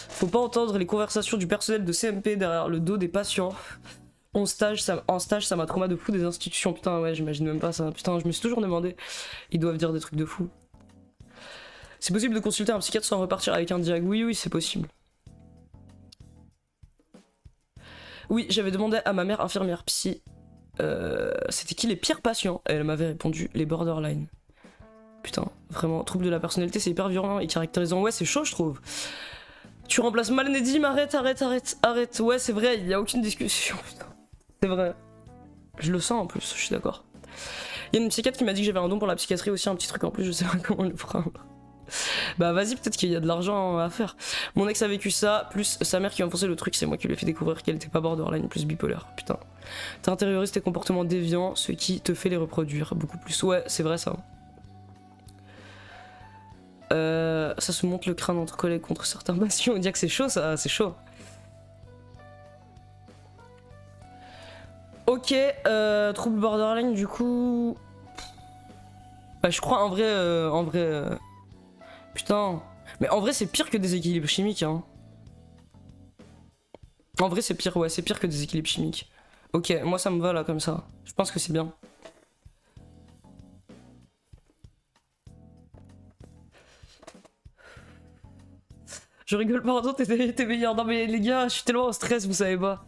A: Faut pas entendre les conversations du personnel de CMP derrière le dos des patients. En stage, ça m'a trauma de fou des institutions. Putain, ouais, j'imagine même pas ça. Putain, je me suis toujours demandé. Ils doivent dire des trucs de fou. C'est possible de consulter un psychiatre sans repartir avec un diag. Oui, c'est possible. Oui, j'avais demandé à ma mère infirmière psy. C'était qui les pires patients? Elle m'avait répondu les borderline. Putain, vraiment, trouble de la personnalité, c'est hyper violent et caractérisant. Ouais, c'est chaud, je trouve. Tu remplaces mal Nedim, arrête. Ouais, c'est vrai, il y a aucune discussion, putain. C'est vrai. Je le sens en plus, je suis d'accord. Il y a une psychiatre qui m'a dit que j'avais un don pour la psychiatrie aussi, un petit truc en plus, je sais pas comment le prendre. Bah vas-y, peut-être qu'il y a de l'argent à faire. Mon ex a vécu ça, plus sa mère qui m'a forcé le truc, c'est moi qui lui ai fait découvrir qu'elle était pas borderline, plus bipolaire. Putain. T'intériorises tes comportements déviants, ce qui te fait les reproduire beaucoup plus. Ouais, c'est vrai ça. Ça se monte le crâne entre collègues contre certains patients. On dit que c'est chaud, ça, c'est chaud. Ok, trouble borderline, du coup. Bah, je crois en vrai. Putain. Mais en vrai, c'est pire que des équilibres chimiques, hein. En vrai, c'est pire, ouais, c'est pire que des équilibres chimiques. Ok, moi ça me va là comme ça. Je pense que c'est bien. Je rigole, pardon, t'es meilleur. Non mais les gars, je suis tellement en stress, vous savez pas.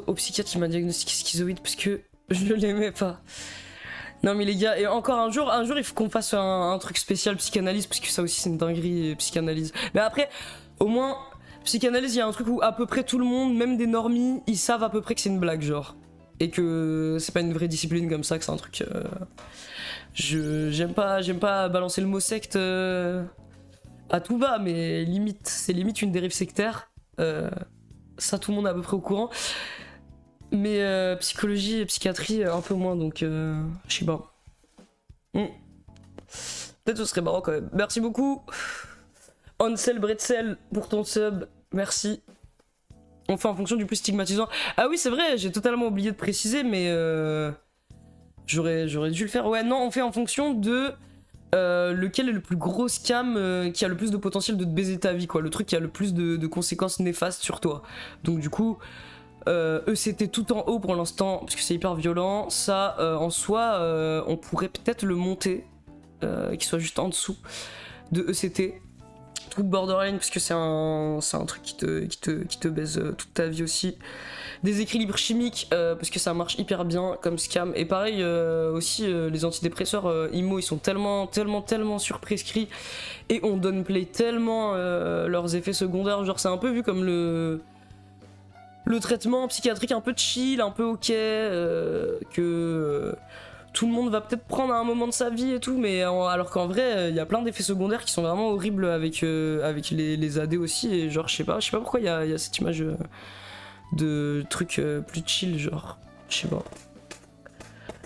A: Au psychiatre, il m'a diagnostiqué schizoïde parce que je l'aimais pas. Non mais les gars, et encore un jour il faut qu'on fasse un truc spécial psychanalyse, parce que ça aussi c'est une dinguerie, psychanalyse. Mais après, au moins, psychanalyse, il y a un truc où à peu près tout le monde, même des normies, ils savent à peu près que c'est une blague, genre. Et que c'est pas une vraie discipline comme ça, que c'est un truc... J'aime pas balancer le mot secte à tout va, mais limite, c'est limite une dérive sectaire. Ça, tout le monde est à peu près au courant. Mais psychologie et psychiatrie, un peu moins, donc je sais pas. Peut-être ce serait marrant quand même. Merci beaucoup. Ansel Bretzel pour ton sub, merci. On fait en fonction du plus stigmatisant. Ah oui, c'est vrai, j'ai totalement oublié de préciser, mais j'aurais dû le faire. Ouais, non, on fait en fonction de lequel est le plus gros scam qui a le plus de potentiel de te baiser ta vie, quoi. Le truc qui a le plus de conséquences néfastes sur toi. Donc du coup, ECT tout en haut pour l'instant, parce que c'est hyper violent. Ça, en soi, on pourrait peut-être le monter, qu'il soit juste en dessous de ECT. Truc borderline, parce que c'est un truc qui te baise toute ta vie aussi. Des équilibres chimiques, parce que ça marche hyper bien comme scam. Et pareil, aussi, les antidépresseurs IMO, ils sont tellement surprescrits. Et on downplay tellement leurs effets secondaires. Genre, c'est un peu vu comme le traitement psychiatrique un peu chill, un peu ok, que tout le monde va peut-être prendre à un moment de sa vie et tout, mais alors qu'en vrai, il y a plein d'effets secondaires qui sont vraiment horribles avec les AD aussi, et genre, je sais pas pourquoi il y a cette image de truc plus chill, genre, je sais pas.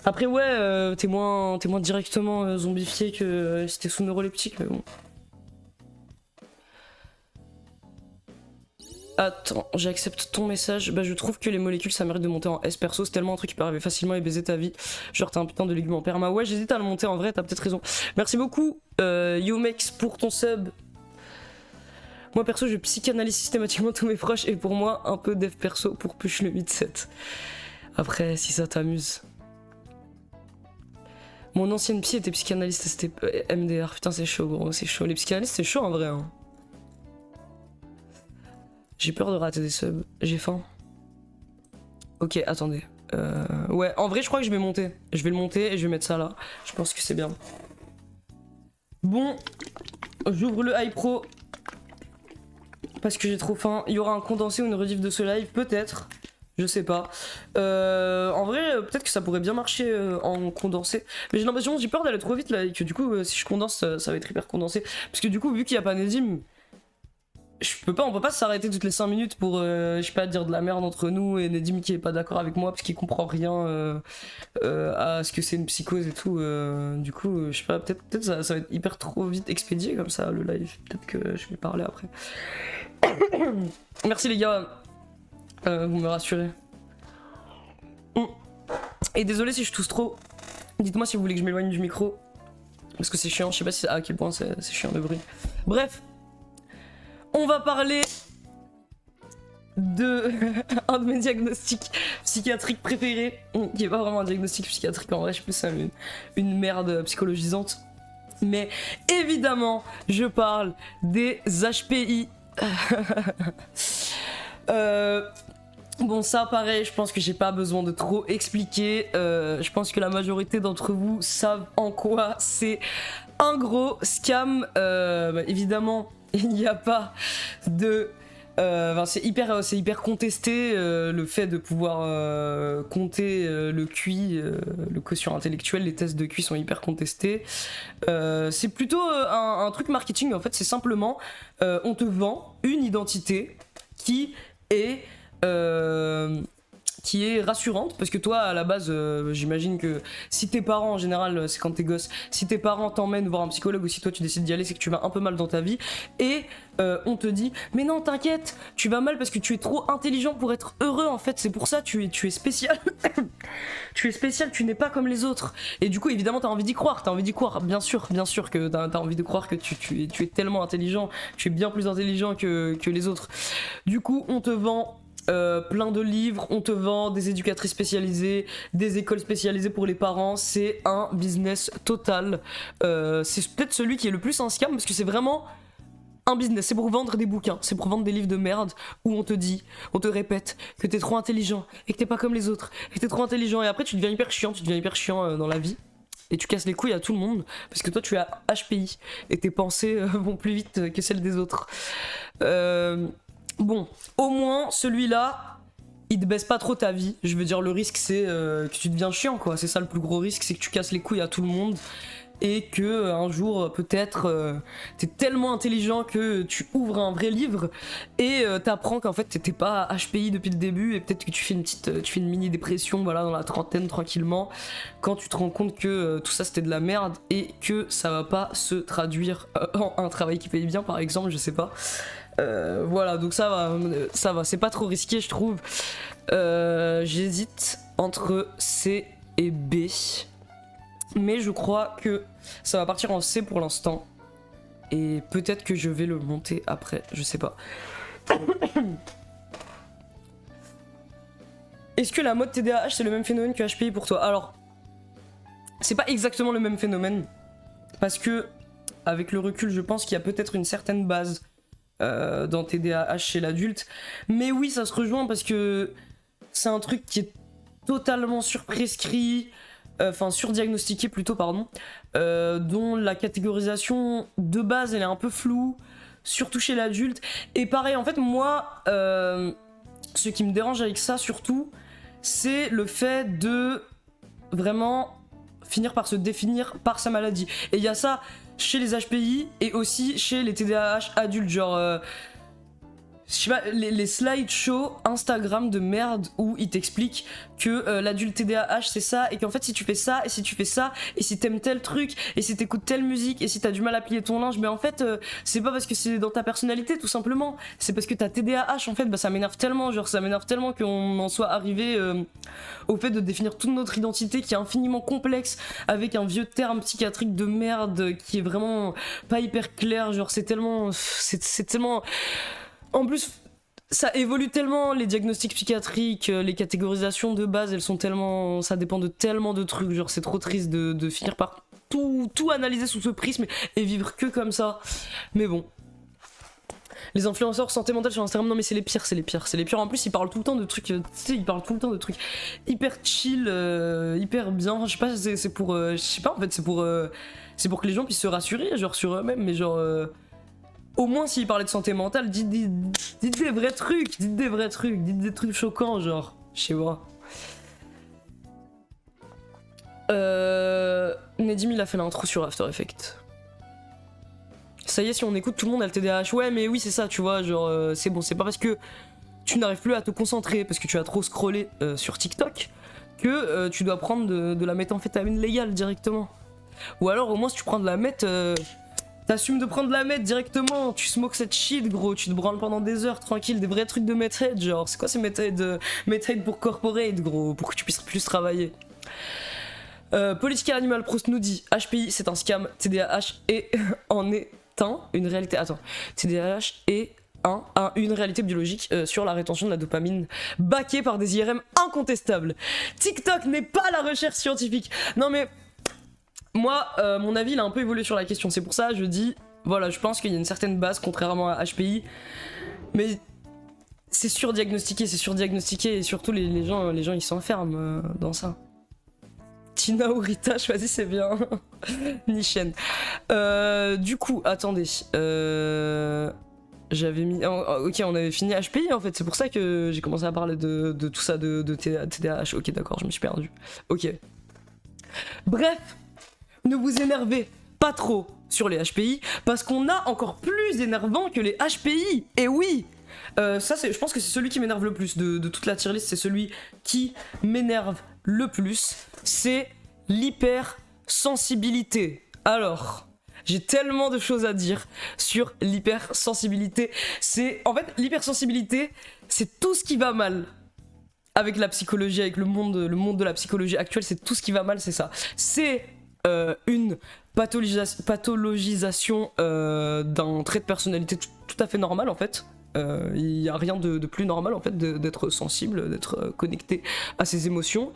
A: Après, ouais, t'es moins directement zombifié que si t'es sous neuroleptique, mais bon. Attends, j'accepte ton message. Bah, je trouve que les molécules ça mérite de monter en S perso. C'est tellement un truc qui peut arriver facilement et baiser ta vie. Genre, t'as un putain de légume en perma. Ouais, j'hésite à le monter en vrai, t'as peut-être raison. Merci beaucoup, Yomex, pour ton sub. Moi perso, je psychanalyse systématiquement tous mes proches et pour moi, un peu dev perso pour push le mid-set. Après, si ça t'amuse. Mon ancienne psy était psychanalyste, c'était MDR. Putain, c'est chaud, gros, c'est chaud. Les psychanalystes, c'est chaud en vrai, hein. J'ai peur de rater des subs. J'ai faim. Ok, attendez. Ouais, en vrai, je crois que je vais monter. Je vais le monter et je vais mettre ça là. Je pense que c'est bien. Bon, j'ouvre le iPro. Parce que j'ai trop faim. Il y aura un condensé ou une rediff de ce live, peut-être. Je sais pas. En vrai, peut-être que ça pourrait bien marcher en condensé. Mais j'ai l'impression, j'ai peur d'aller trop vite là, et que du coup, si je condense, ça va être hyper condensé. Parce que du coup, vu qu'il y a pas Nedim, on peut pas s'arrêter toutes les 5 minutes pour, je sais pas, dire de la merde entre nous et Nedim qui est pas d'accord avec moi parce qu'il comprend rien à ce que c'est une psychose et tout. Du coup, je sais pas, peut-être ça va être hyper trop vite expédié comme ça le live. Peut-être que je vais parler après. Merci les gars, vous me rassurez. Et désolé si je tousse trop. Dites-moi si vous voulez que je m'éloigne du micro. Parce que c'est chiant, je sais pas à quel point c'est chiant de bruit. Bref. On va parler de un de mes diagnostics psychiatriques préférés, qui est pas vraiment un diagnostic psychiatrique en vrai, je pense que c'est une merde psychologisante. Mais évidemment, je parle des HPI. Bon, ça pareil, je pense que j'ai pas besoin de trop expliquer. Je pense que la majorité d'entre vous savent en quoi c'est un gros scam. Évidemment, il n'y a pas de... c'est hyper contesté le fait de pouvoir compter le QI, le quotient intellectuel, les tests de QI sont hyper contestés. C'est plutôt un truc marketing en fait, c'est simplement on te vend une identité qui est rassurante parce que toi à la base j'imagine que si tes parents en général c'est quand t'es gosse, si tes parents t'emmènent voir un psychologue ou si toi tu décides d'y aller c'est que tu vas un peu mal dans ta vie et on te dit mais non t'inquiète tu vas mal parce que tu es trop intelligent pour être heureux en fait c'est pour ça tu es spécial tu es spécial tu n'es pas comme les autres et du coup évidemment t'as envie d'y croire bien sûr que t'as envie de croire que tu es tellement intelligent tu es bien plus intelligent que les autres du coup on te vend plein de livres, on te vend des éducatrices spécialisées, des écoles spécialisées pour les parents, c'est un business total. C'est peut-être celui qui est le plus un scam parce que c'est vraiment un business, c'est pour vendre des bouquins, c'est pour vendre des livres de merde où on te répète que t'es trop intelligent et que t'es pas comme les autres, et que t'es trop intelligent et après tu deviens hyper chiant dans la vie. Et tu casses les couilles à tout le monde parce que toi tu as HPI et tes pensées vont plus vite que celles des autres. Bon, au moins celui-là, il te baisse pas trop ta vie. Je veux dire, le risque c'est que tu deviens chiant quoi. C'est ça le plus gros risque, c'est que tu casses les couilles à tout le monde et que un jour peut-être t'es tellement intelligent que tu ouvres un vrai livre et t'apprends qu'en fait t'étais pas HPI depuis le début et peut-être que tu fais une mini dépression voilà dans la trentaine tranquillement quand tu te rends compte que tout ça c'était de la merde et que ça va pas se traduire en un travail qui paye bien par exemple, je sais pas. Voilà, donc ça va, c'est pas trop risqué je trouve. J'hésite entre C et B. Mais je crois que ça va partir en C pour l'instant. Et peut-être que je vais le monter après, je sais pas. Est-ce que la mode TDAH c'est le même phénomène que HPI pour toi? Alors, c'est pas exactement le même phénomène. Parce que, avec le recul, je pense qu'il y a peut-être une certaine base dans TDAH chez l'adulte. Mais oui, ça se rejoint parce que c'est un truc qui est totalement surprescrit, enfin surdiagnostiqué plutôt, pardon, dont la catégorisation de base elle est un peu floue, surtout chez l'adulte. Et pareil, en fait, moi, ce qui me dérange avec ça surtout, c'est le fait de vraiment finir par se définir par sa maladie. Et il y a ça chez les HPI et aussi chez les TDAH adultes, genre je sais pas, les slideshows Instagram de merde où ils t'expliquent que l'adulte TDAH c'est ça et qu'en fait si tu fais ça et si tu fais ça et si t'aimes tel truc et si t'écoutes telle musique et si t'as du mal à plier ton linge, mais en fait c'est pas parce que c'est dans ta personnalité tout simplement, c'est parce que t'as TDAH en fait. Bah ça m'énerve tellement, genre ça m'énerve tellement qu'on en soit arrivé au fait de définir toute notre identité qui est infiniment complexe avec un vieux terme psychiatrique de merde qui est vraiment pas hyper clair, genre c'est tellement... En plus, ça évolue tellement, les diagnostics psychiatriques, les catégorisations de base, elles sont tellement... Ça dépend de tellement de trucs, genre c'est trop triste de finir par tout analyser sous ce prisme et vivre que comme ça. Mais bon. Les influenceurs santé mentale sur Instagram, non mais c'est les pires. En plus, ils parlent tout le temps de trucs, tu sais, hyper chill, hyper bien. Je sais pas, c'est pour... je sais pas, en fait, c'est pour que les gens puissent se rassurer, genre sur eux-mêmes, mais genre... Au moins, s'ils parlaient de santé mentale, dites des vrais trucs, dites des trucs choquants, genre. chez moi. Nedim il a fait l'intro sur After Effects. Ça y est, si on écoute, tout le monde a le TDAH. Ouais, mais oui, c'est ça, tu vois, genre, c'est bon, c'est pas parce que tu n'arrives plus à te concentrer, parce que tu as trop scrollé sur TikTok, que tu dois prendre de la méthamphétamine légale directement. Ou alors, au moins, si tu prends de la meth, t'assumes de prendre de la meth directement, tu smokes cette shit, gros, tu te branles pendant des heures, tranquille, des vrais trucs de meth head, genre, c'est quoi ces meth head pour corporate, gros, pour que tu puisses plus travailler. Political Animal Proust nous dit HPI c'est un scam, TDAH et en est une réalité. Attends, TDAH est une réalité biologique sur la rétention de la dopamine, baquée par des IRM incontestables. TikTok n'est pas la recherche scientifique. Non mais moi, mon avis il a un peu évolué sur la question. C'est pour ça je dis, voilà, je pense qu'il y a une certaine base contrairement à HPI, mais c'est surdiagnostiqué et surtout les gens ils s'enferment dans ça. Tina ou Rita, choisis, c'est bien. Nichen. Du coup, attendez. J'avais mis. Ok, on avait fini HPI en fait, c'est pour ça que j'ai commencé à parler de tout ça, de TDAH. Ok, d'accord, je me suis perdu. Ok. Bref, ne vous énervez pas trop sur les HPI, parce qu'on a encore plus énervant que les HPI. Et oui! Ça, je pense que c'est celui qui m'énerve le plus de toute la tier list, c'est celui qui m'énerve le plus, c'est l'hypersensibilité. Alors, j'ai tellement de choses à dire sur l'hypersensibilité. En fait, l'hypersensibilité, c'est tout ce qui va mal avec la psychologie, avec le monde de la psychologie actuelle, c'est tout ce qui va mal, c'est ça. C'est une pathologisation d'un trait de personnalité tout à fait normal en fait. Il n'y a rien de plus normal en fait d'être sensible, d'être connecté à ses émotions.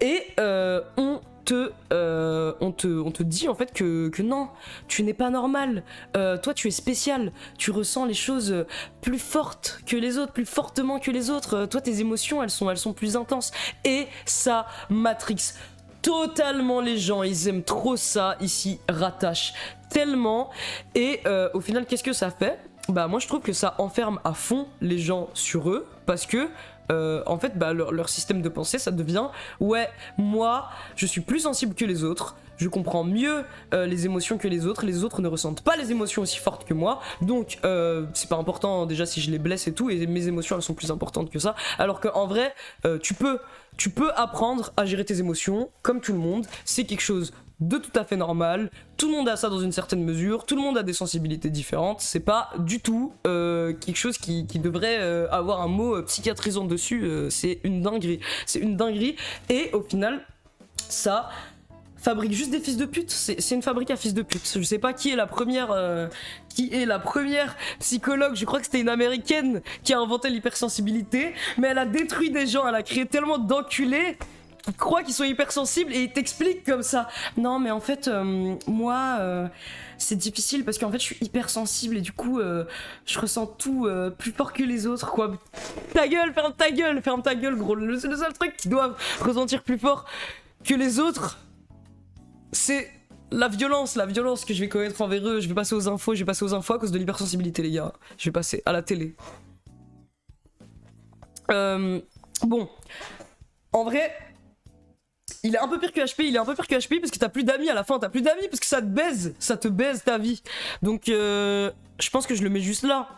A: Et on te dit en fait que non, tu n'es pas normal. Toi tu es spécial, tu ressens les choses plus fortes que les autres, plus fortement que les autres. Toi tes émotions elles sont plus intenses. Et ça matrix totalement les gens, ils aiment trop ça, ils s'y rattachent tellement. Et au final qu'est-ce que ça fait ? Bah moi je trouve que ça enferme à fond les gens sur eux, parce que en fait bah, leur système de pensée ça devient ouais, moi je suis plus sensible que les autres, je comprends mieux les émotions que les autres ne ressentent pas les émotions aussi fortes que moi, donc c'est pas important déjà si je les blesse et tout, et mes émotions elles sont plus importantes que ça, alors qu'en vrai tu peux apprendre à gérer tes émotions comme tout le monde, c'est quelque chose de tout à fait normal, tout le monde a ça dans une certaine mesure, tout le monde a des sensibilités différentes, c'est pas du tout quelque chose qui devrait avoir un mot psychiatrisant dessus, c'est une dinguerie, et au final, ça fabrique juste des fils de pute, c'est une fabrique à fils de pute. Je sais pas qui est la première psychologue, je crois que c'était une américaine qui a inventé l'hypersensibilité, mais elle a détruit des gens, elle a créé tellement d'enculés qui croient qu'ils sont hypersensibles et ils t'expliquent comme ça. Non mais en fait moi c'est difficile parce qu'en fait je suis hypersensible et du coup je ressens tout plus fort que les autres quoi. Ta gueule, ferme ta gueule gros. Le seul truc qu'ils doivent ressentir plus fort que les autres, c'est la violence que je vais connaître envers eux. Je vais passer aux infos à cause de l'hypersensibilité les gars. Je vais passer à la télé. Bon, en vrai il est un peu pire que HPI, parce que t'as plus d'amis à la fin, parce que ça te baise ta vie. Donc je pense que je le mets juste là.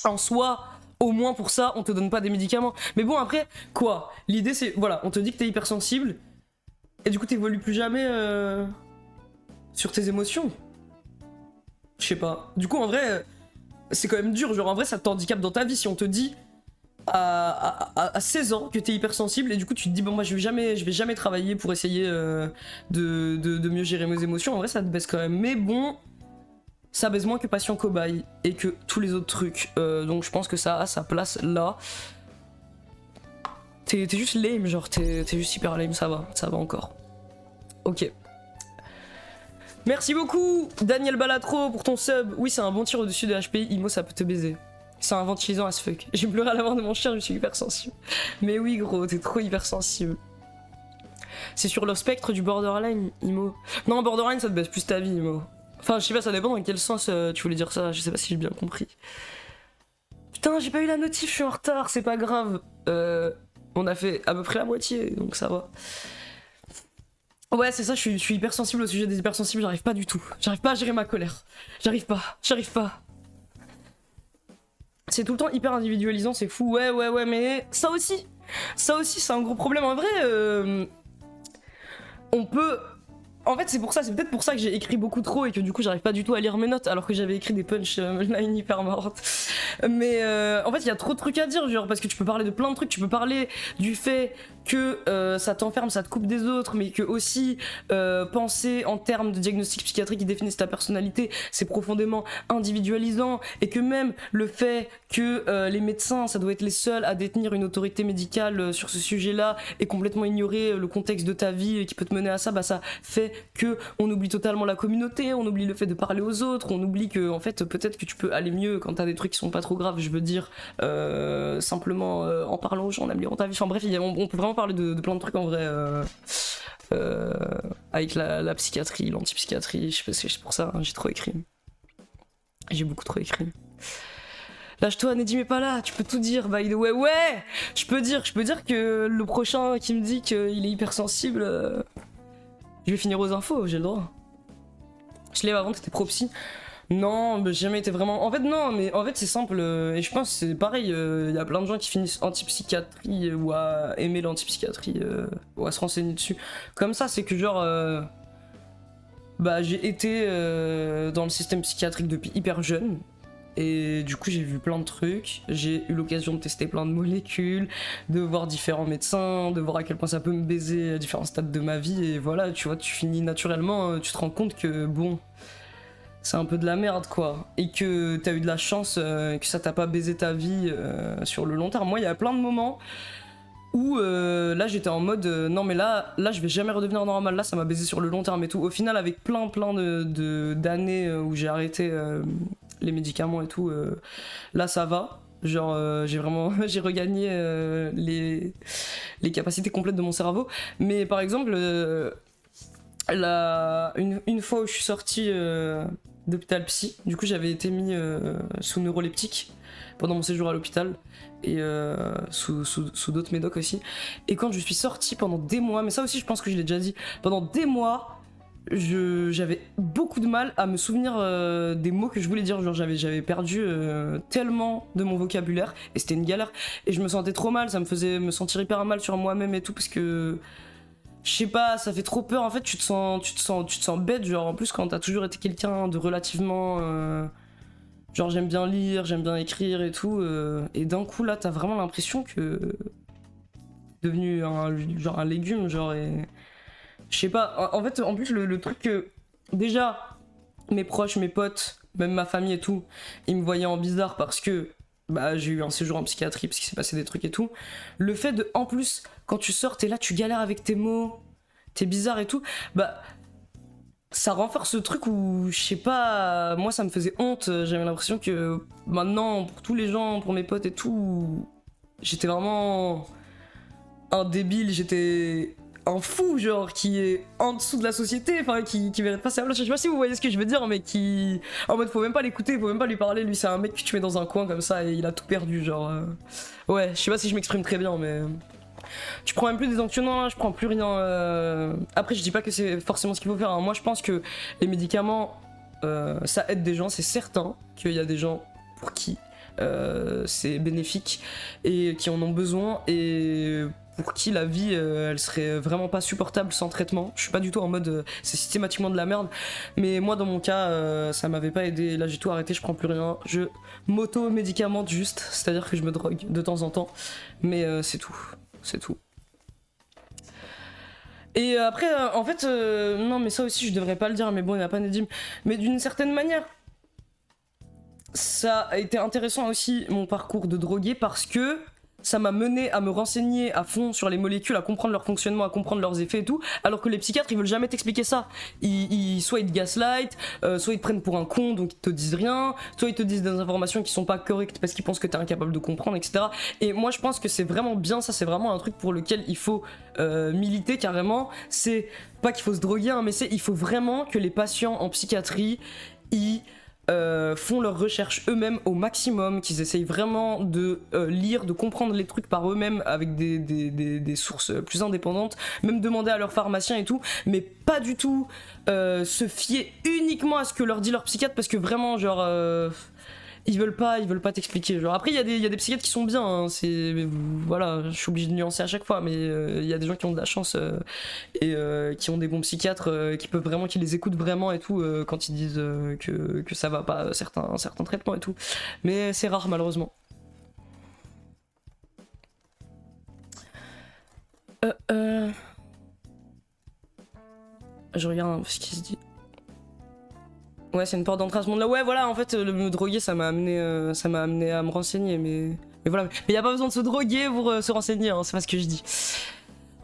A: En soi, au moins pour ça, on te donne pas des médicaments. Mais bon après, quoi ? L'idée c'est, voilà, on te dit que t'es hypersensible, et du coup t'évolues plus jamais sur tes émotions. Je sais pas. Du coup en vrai, c'est quand même dur, genre en vrai ça t'handicape dans ta vie si on te dit à 16 ans que t'es hypersensible et du coup tu te dis bon moi je vais jamais travailler pour essayer de mieux gérer mes émotions. En vrai ça te baisse quand même, mais bon ça baisse moins que Patient Cobaye et que tous les autres trucs, donc je pense que ça a sa place là. T'es juste lame, genre t'es juste hyper lame, ça va encore. Ok. Merci beaucoup Daniel Balatro pour ton sub. Oui c'est un bon tir au-dessus de HPI, Imo ça peut te baiser. C'est un ventilisant as fuck. J'ai pleuré à la mort de mon chien, je suis hypersensible. Mais oui gros, t'es trop hypersensible. C'est sur le spectre du borderline, Imo. Non, borderline ça te baisse plus ta vie, Imo. Enfin, je sais pas, ça dépend dans quel sens tu voulais dire ça, je sais pas si j'ai bien compris. Putain, j'ai pas eu la notif, je suis en retard, c'est pas grave. On a fait à peu près la moitié, donc ça va. Ouais, c'est ça, je suis hypersensible au sujet des hypersensibles, j'arrive pas du tout. J'arrive pas à gérer ma colère. J'arrive pas. C'est tout le temps hyper individualisant, c'est fou. Ouais, mais ça aussi, c'est un gros problème. En vrai, on peut... En fait, c'est peut-être pour ça que j'ai écrit beaucoup trop et que du coup j'arrive pas du tout à lire mes notes alors que j'avais écrit des punchlines hyper marrantes. Mais en fait, il y a trop de trucs à dire, genre parce que tu peux parler de plein de trucs, tu peux parler du fait que ça t'enferme, ça te coupe des autres, mais que aussi penser en termes de diagnostic psychiatrique qui définissent ta personnalité, c'est profondément individualisant et que même le fait que les médecins, ça doit être les seuls à détenir une autorité médicale sur ce sujet-là et complètement ignorer le contexte de ta vie qui peut te mener à ça, bah ça fait que on oublie totalement la communauté, on oublie le fait de parler aux autres, on oublie que en fait peut-être que tu peux aller mieux quand t'as des trucs qui sont pas trop graves, je veux dire simplement en parlant aux gens, en améliorant ta vie, enfin bref, on peut vraiment parler de plein de trucs en vrai avec la psychiatrie, l'antipsychiatrie, je sais pas si c'est pour ça, hein, j'ai trop écrit. J'ai beaucoup trop écrit. Lâche-toi, Nedim est pas là, tu peux tout dire, by the way. Ouais, je peux dire que le prochain qui me dit qu'il est hypersensible, je vais finir aux infos, j'ai le droit. Je l'ai avant, t'étais pro-psy. Non, bah, j'ai jamais été vraiment... En fait, non, mais en fait, c'est simple. Et je pense que c'est pareil. Il y a plein de gens qui finissent anti-psychiatrie ou à aimer l'anti-psychiatrie ou à se renseigner dessus. Comme ça, c'est que genre... bah, j'ai été dans le système psychiatrique depuis hyper jeune. Et du coup j'ai vu plein de trucs, j'ai eu l'occasion de tester plein de molécules, de voir différents médecins, de voir à quel point ça peut me baiser à différents stades de ma vie, et voilà, tu vois, tu finis naturellement, tu te rends compte que bon, c'est un peu de la merde quoi, et que t'as eu de la chance que ça t'a pas baisé ta vie sur le long terme. Moi il y a plein de moments où là j'étais en mode non mais là je vais jamais redevenir normal, là ça m'a baisé sur le long terme et tout. Au final avec plein d'années où j'ai arrêté les médicaments et tout, là ça va. Genre j'ai regagné les capacités complètes de mon cerveau. Mais par exemple une fois où je suis sorti d'hôpital psy, du coup j'avais été mis sous neuroleptique pendant mon séjour à l'hôpital et sous d'autres médocs aussi. Et quand je suis sorti pendant des mois, mais ça aussi je pense que je l'ai déjà dit, pendant des mois j'avais beaucoup de mal à me souvenir des mots que je voulais dire, genre j'avais perdu tellement de mon vocabulaire et c'était une galère et je me sentais trop mal, ça me faisait me sentir hyper mal sur moi-même et tout parce que je sais pas, ça fait trop peur en fait, tu te sens bête, genre en plus quand t'as toujours été quelqu'un de relativement genre j'aime bien lire, j'aime bien écrire et tout et d'un coup là t'as vraiment l'impression que devenu un légume genre et je sais pas, en fait, en plus, le truc que, déjà, mes proches, mes potes, même ma famille et tout, ils me voyaient en bizarre parce que, bah, j'ai eu un séjour en psychiatrie parce qu'il s'est passé des trucs et tout. Le fait de, en plus, quand tu sors, t'es là, tu galères avec tes mots, t'es bizarre et tout, bah, ça renforce ce truc où, je sais pas, moi, ça me faisait honte. J'avais l'impression que, maintenant, pour tous les gens, pour mes potes et tout, j'étais vraiment un débile, j'étais un fou genre qui est en dessous de la société, enfin qui mérite pas sa place. Je sais pas si vous voyez ce que je veux dire, mais qui en mode faut même pas l'écouter, faut même pas lui parler, lui c'est un mec que tu mets dans un coin comme ça et il a tout perdu genre ouais, je sais pas si je m'exprime très bien mais tu prends même plus des anxiolytiques, je prends plus rien après je dis pas que c'est forcément ce qu'il faut faire hein. Moi je pense que les médicaments ça aide des gens, c'est certain qu'il y a des gens pour qui c'est bénéfique et qui en ont besoin et pour qui la vie elle serait vraiment pas supportable sans traitement. Je suis pas du tout en mode c'est systématiquement de la merde, mais moi dans mon cas ça m'avait pas aidé, là j'ai tout arrêté, je prends plus rien, je m'auto-médicamente juste, c'est à dire que je me drogue de temps en temps, mais c'est tout. Et après en fait non mais ça aussi je devrais pas le dire, mais bon il y a pas Nedim, mais d'une certaine manière ça a été intéressant aussi mon parcours de drogué parce que ça m'a mené à me renseigner à fond sur les molécules, à comprendre leur fonctionnement, à comprendre leurs effets et tout, alors que les psychiatres ils veulent jamais t'expliquer ça. Soit ils te gaslight, soit ils te prennent pour un con donc ils te disent rien, soit ils te disent des informations qui sont pas correctes parce qu'ils pensent que t'es incapable de comprendre, etc. Et moi je pense que c'est vraiment bien ça, c'est vraiment un truc pour lequel il faut militer carrément. C'est pas qu'il faut se droguer, hein, mais il faut vraiment que les patients en psychiatrie ils font leurs recherches eux-mêmes au maximum, qu'ils essayent vraiment de lire, de comprendre les trucs par eux-mêmes avec des sources plus indépendantes, même demander à leur pharmacien et tout, mais pas du tout se fier uniquement à ce que leur dit leur psychiatre, parce que vraiment genre ils veulent pas t'expliquer. Genre après il y a des psychiatres qui sont bien, hein, voilà, je suis obligé de nuancer à chaque fois, mais il y a des gens qui ont de la chance et qui ont des bons psychiatres qui les écoutent vraiment et tout quand ils disent que ça va pas certains traitements et tout. Mais c'est rare malheureusement. Je regarde ce qui se dit. Ouais, c'est une porte d'entrée à ce monde-là. Ouais, voilà, en fait, me droguer, ça m'a amené à me renseigner, mais voilà. Mais y a pas besoin de se droguer pour se renseigner, hein, c'est pas ce que je dis.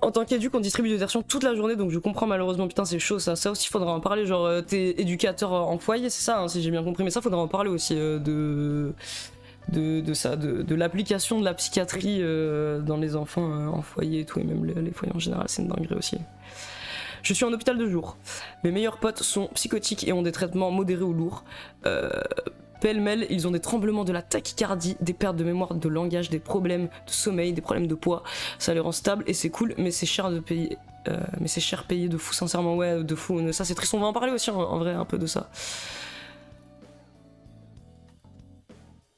A: En tant qu'éduc, on distribue des versions toute la journée, donc je comprends malheureusement, putain, c'est chaud ça. Ça aussi, faudra en parler. Genre, t'es éducateur en foyer, c'est ça, hein, si j'ai bien compris. Mais ça, faudra en parler aussi de ça, de l'application de la psychiatrie dans les enfants en foyer et tout, et même les foyers en général, c'est une dinguerie aussi. Je suis en hôpital de jour. Mes meilleurs potes sont psychotiques et ont des traitements modérés ou lourds. Pêle-mêle, ils ont des tremblements de la tachycardie, des pertes de mémoire, de langage, des problèmes de sommeil, des problèmes de poids. Ça les rend stables et c'est cool, mais c'est cher de payer. Mais c'est cher payé de fou, sincèrement, ouais, de fou. Ça c'est triste, on va en parler aussi en vrai, un peu de ça.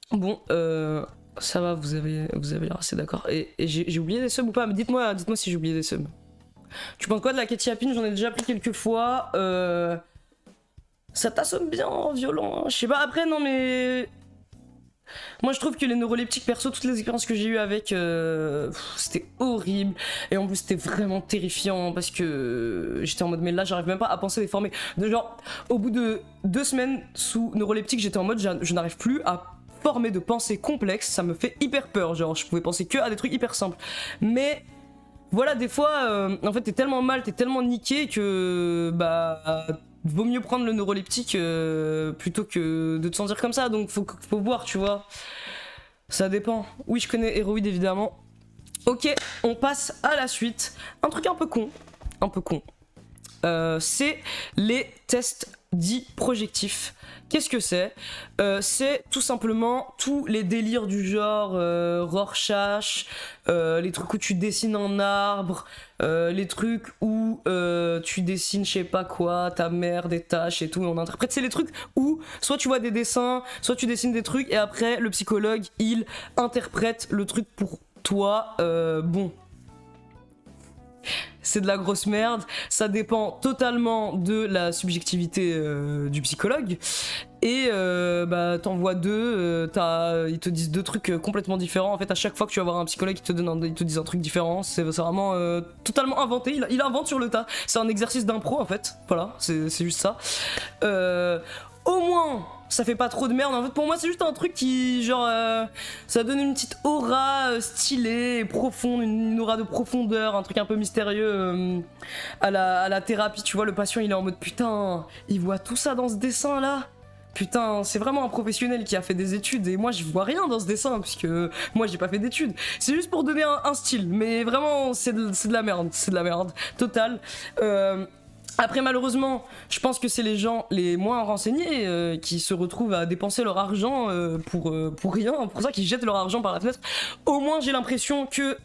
A: Bon, ça va, vous avez l'air assez d'accord. Et j'ai oublié des subs ou pas? Mais dites-moi si j'ai oublié des subs. Tu penses quoi de la kétiapine? J'en ai déjà pris quelques fois. Ça t'assomme bien, violent. Hein. Je sais pas, après, non mais... Moi je trouve que les neuroleptiques, perso, toutes les expériences que j'ai eues avec, c'était horrible. Et en plus c'était vraiment terrifiant parce que j'étais en mode, mais là j'arrive même pas à penser déformé. Genre, au bout de 2 semaines sous neuroleptique, j'étais en mode, je n'arrive plus à former de pensées complexes. Ça me fait hyper peur. Genre, je pouvais penser que à des trucs hyper simples. Mais... Voilà, des fois, en fait, t'es tellement mal, t'es tellement niqué que bah vaut mieux prendre le neuroleptique plutôt que de te sentir comme ça. Donc faut voir, tu vois. Ça dépend. Oui, je connais Héroïde évidemment. Ok, on passe à la suite. Un truc un peu con, c'est les tests dits projectifs. Qu'est-ce que c'est? C'est tout simplement tous les délires du genre Rorschach, les trucs où tu dessines un arbre, les trucs où tu dessines je sais pas quoi, ta mère, des tâches et tout, et on interprète. C'est les trucs où soit tu vois des dessins, soit tu dessines des trucs, et après le psychologue, il interprète le truc pour toi. Bon. C'est de la grosse merde, ça dépend totalement de la subjectivité du psychologue. Et bah t'en vois deux, ils te disent deux trucs complètement différents. En fait, à chaque fois que tu vas voir un psychologue, ils te disent un truc différent. C'est vraiment totalement inventé, il invente sur le tas. C'est un exercice d'impro en fait, voilà, c'est juste ça. Au moins, ça fait pas trop de merde. En fait, pour moi, c'est juste un truc qui, genre, ça donne une petite aura stylée, profonde, une aura de profondeur, un truc un peu mystérieux à la thérapie. Tu vois, le patient, il est en mode putain, il voit tout ça dans ce dessin là. Putain, c'est vraiment un professionnel qui a fait des études et moi je vois rien dans ce dessin puisque moi j'ai pas fait d'études. C'est juste pour donner un style, mais vraiment c'est de la merde, totale. Après malheureusement, je pense que c'est les gens les moins renseignés qui se retrouvent à dépenser leur argent pour rien, pour ça qu'ils jettent leur argent par la fenêtre. Au moins j'ai l'impression que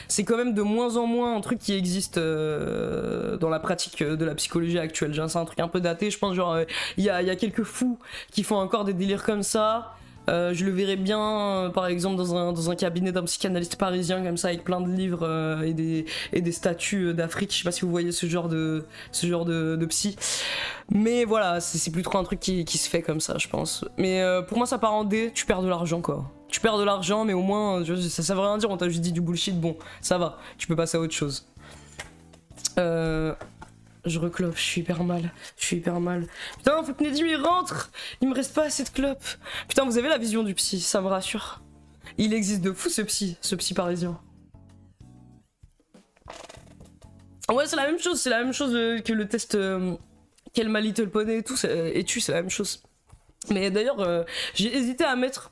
A: c'est quand même de moins en moins un truc qui existe dans la pratique de la psychologie actuelle. C'est un truc un peu daté, je pense genre il y a quelques fous qui font encore des délires comme ça. Je le verrais bien, par exemple, dans un cabinet d'un psychanalyste parisien, comme ça, avec plein de livres et des statues d'Afrique. Je sais pas si vous voyez ce genre de psy. Mais voilà, c'est plus trop un truc qui se fait comme ça, je pense. Mais pour moi, ça part en dé, tu perds de l'argent, quoi. Tu perds de l'argent, mais au moins, ça veut rien dire, on t'a juste dit du bullshit, bon, ça va, tu peux passer à autre chose. Je reclope, je suis hyper mal. Putain, faut que Nedim il rentre. Il me reste pas assez de clopes. Putain, vous avez la vision du psy, ça me rassure. Il existe de fou ce psy parisien. Ouais, c'est la même chose que le test Quel My Little Pony et tout, et c'est la même chose. Mais d'ailleurs, j'ai hésité à mettre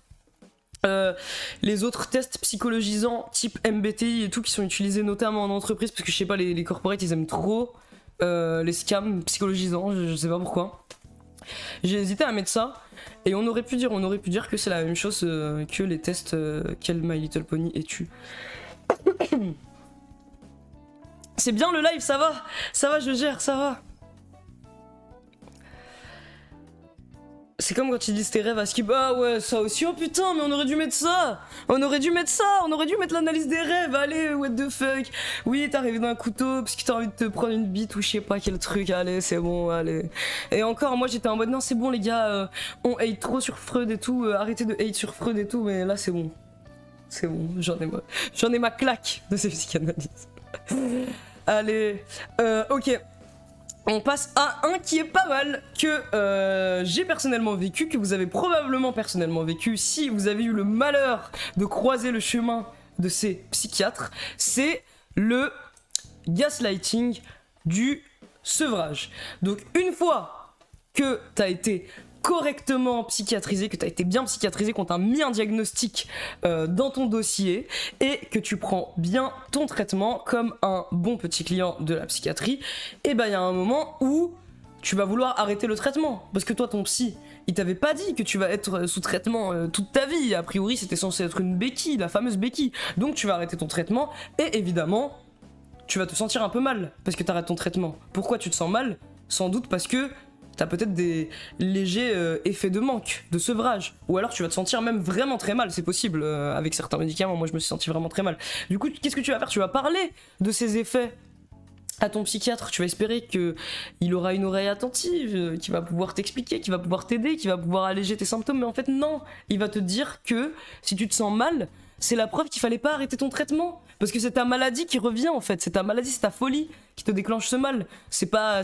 A: les autres tests psychologisants type MBTI et tout qui sont utilisés notamment en entreprise parce que je sais pas, les corporates ils aiment trop les scams psychologisants, je sais pas pourquoi. J'ai hésité à mettre ça, et on aurait pu dire que c'est la même chose que les tests Quel My Little Pony es-tu. C'est bien le live, ça va, je gère, ça va. C'est comme quand tu dis tes rêves à Skip. Ah ouais, ça aussi, oh putain, mais on aurait dû mettre ça. On aurait dû mettre l'analyse des rêves. Allez, what the fuck. Oui, t'es arrivé d'un couteau parce que t'as envie de te prendre une bite ou je sais pas quel truc. Allez, c'est bon, allez. Et encore, moi j'étais en mode non, c'est bon les gars, on hate trop sur Freud et tout. Arrêtez de hate sur Freud et tout, mais là c'est bon. C'est bon, j'en ai ma claque de ces psychanalyses. Allez, ok. On passe à un qui est pas mal, que j'ai personnellement vécu, que vous avez probablement personnellement vécu si vous avez eu le malheur de croiser le chemin de ces psychiatres. C'est le gaslighting du sevrage. Donc une fois que t'as été correctement psychiatrisé, que tu as été bien psychiatrisé, qu'on t'a mis un diagnostic dans ton dossier et que tu prends bien ton traitement comme un bon petit client de la psychiatrie, et ben il y a un moment où tu vas vouloir arrêter le traitement parce que toi ton psy il t'avait pas dit que tu vas être sous traitement toute ta vie. A priori c'était censé être une béquille, la fameuse béquille, donc tu vas arrêter ton traitement et évidemment tu vas te sentir un peu mal parce que tu arrêtes ton traitement. Pourquoi tu te sens mal? Sans doute parce que t'as peut-être des légers effets de manque, de sevrage. Ou alors tu vas te sentir même vraiment très mal, c'est possible. Avec certains médicaments, moi je me suis senti vraiment très mal. Du coup, qu'est-ce que tu vas faire? Tu vas parler de ces effets à ton psychiatre. Tu vas espérer qu'il aura une oreille attentive, qu'il va pouvoir t'expliquer, qu'il va pouvoir t'aider, qu'il va pouvoir alléger tes symptômes. Mais en fait, non. Il va te dire que si tu te sens mal, c'est la preuve qu'il fallait pas arrêter ton traitement. Parce que c'est ta maladie qui revient en fait, c'est ta maladie, c'est ta folie qui te déclenche ce mal. C'est pas,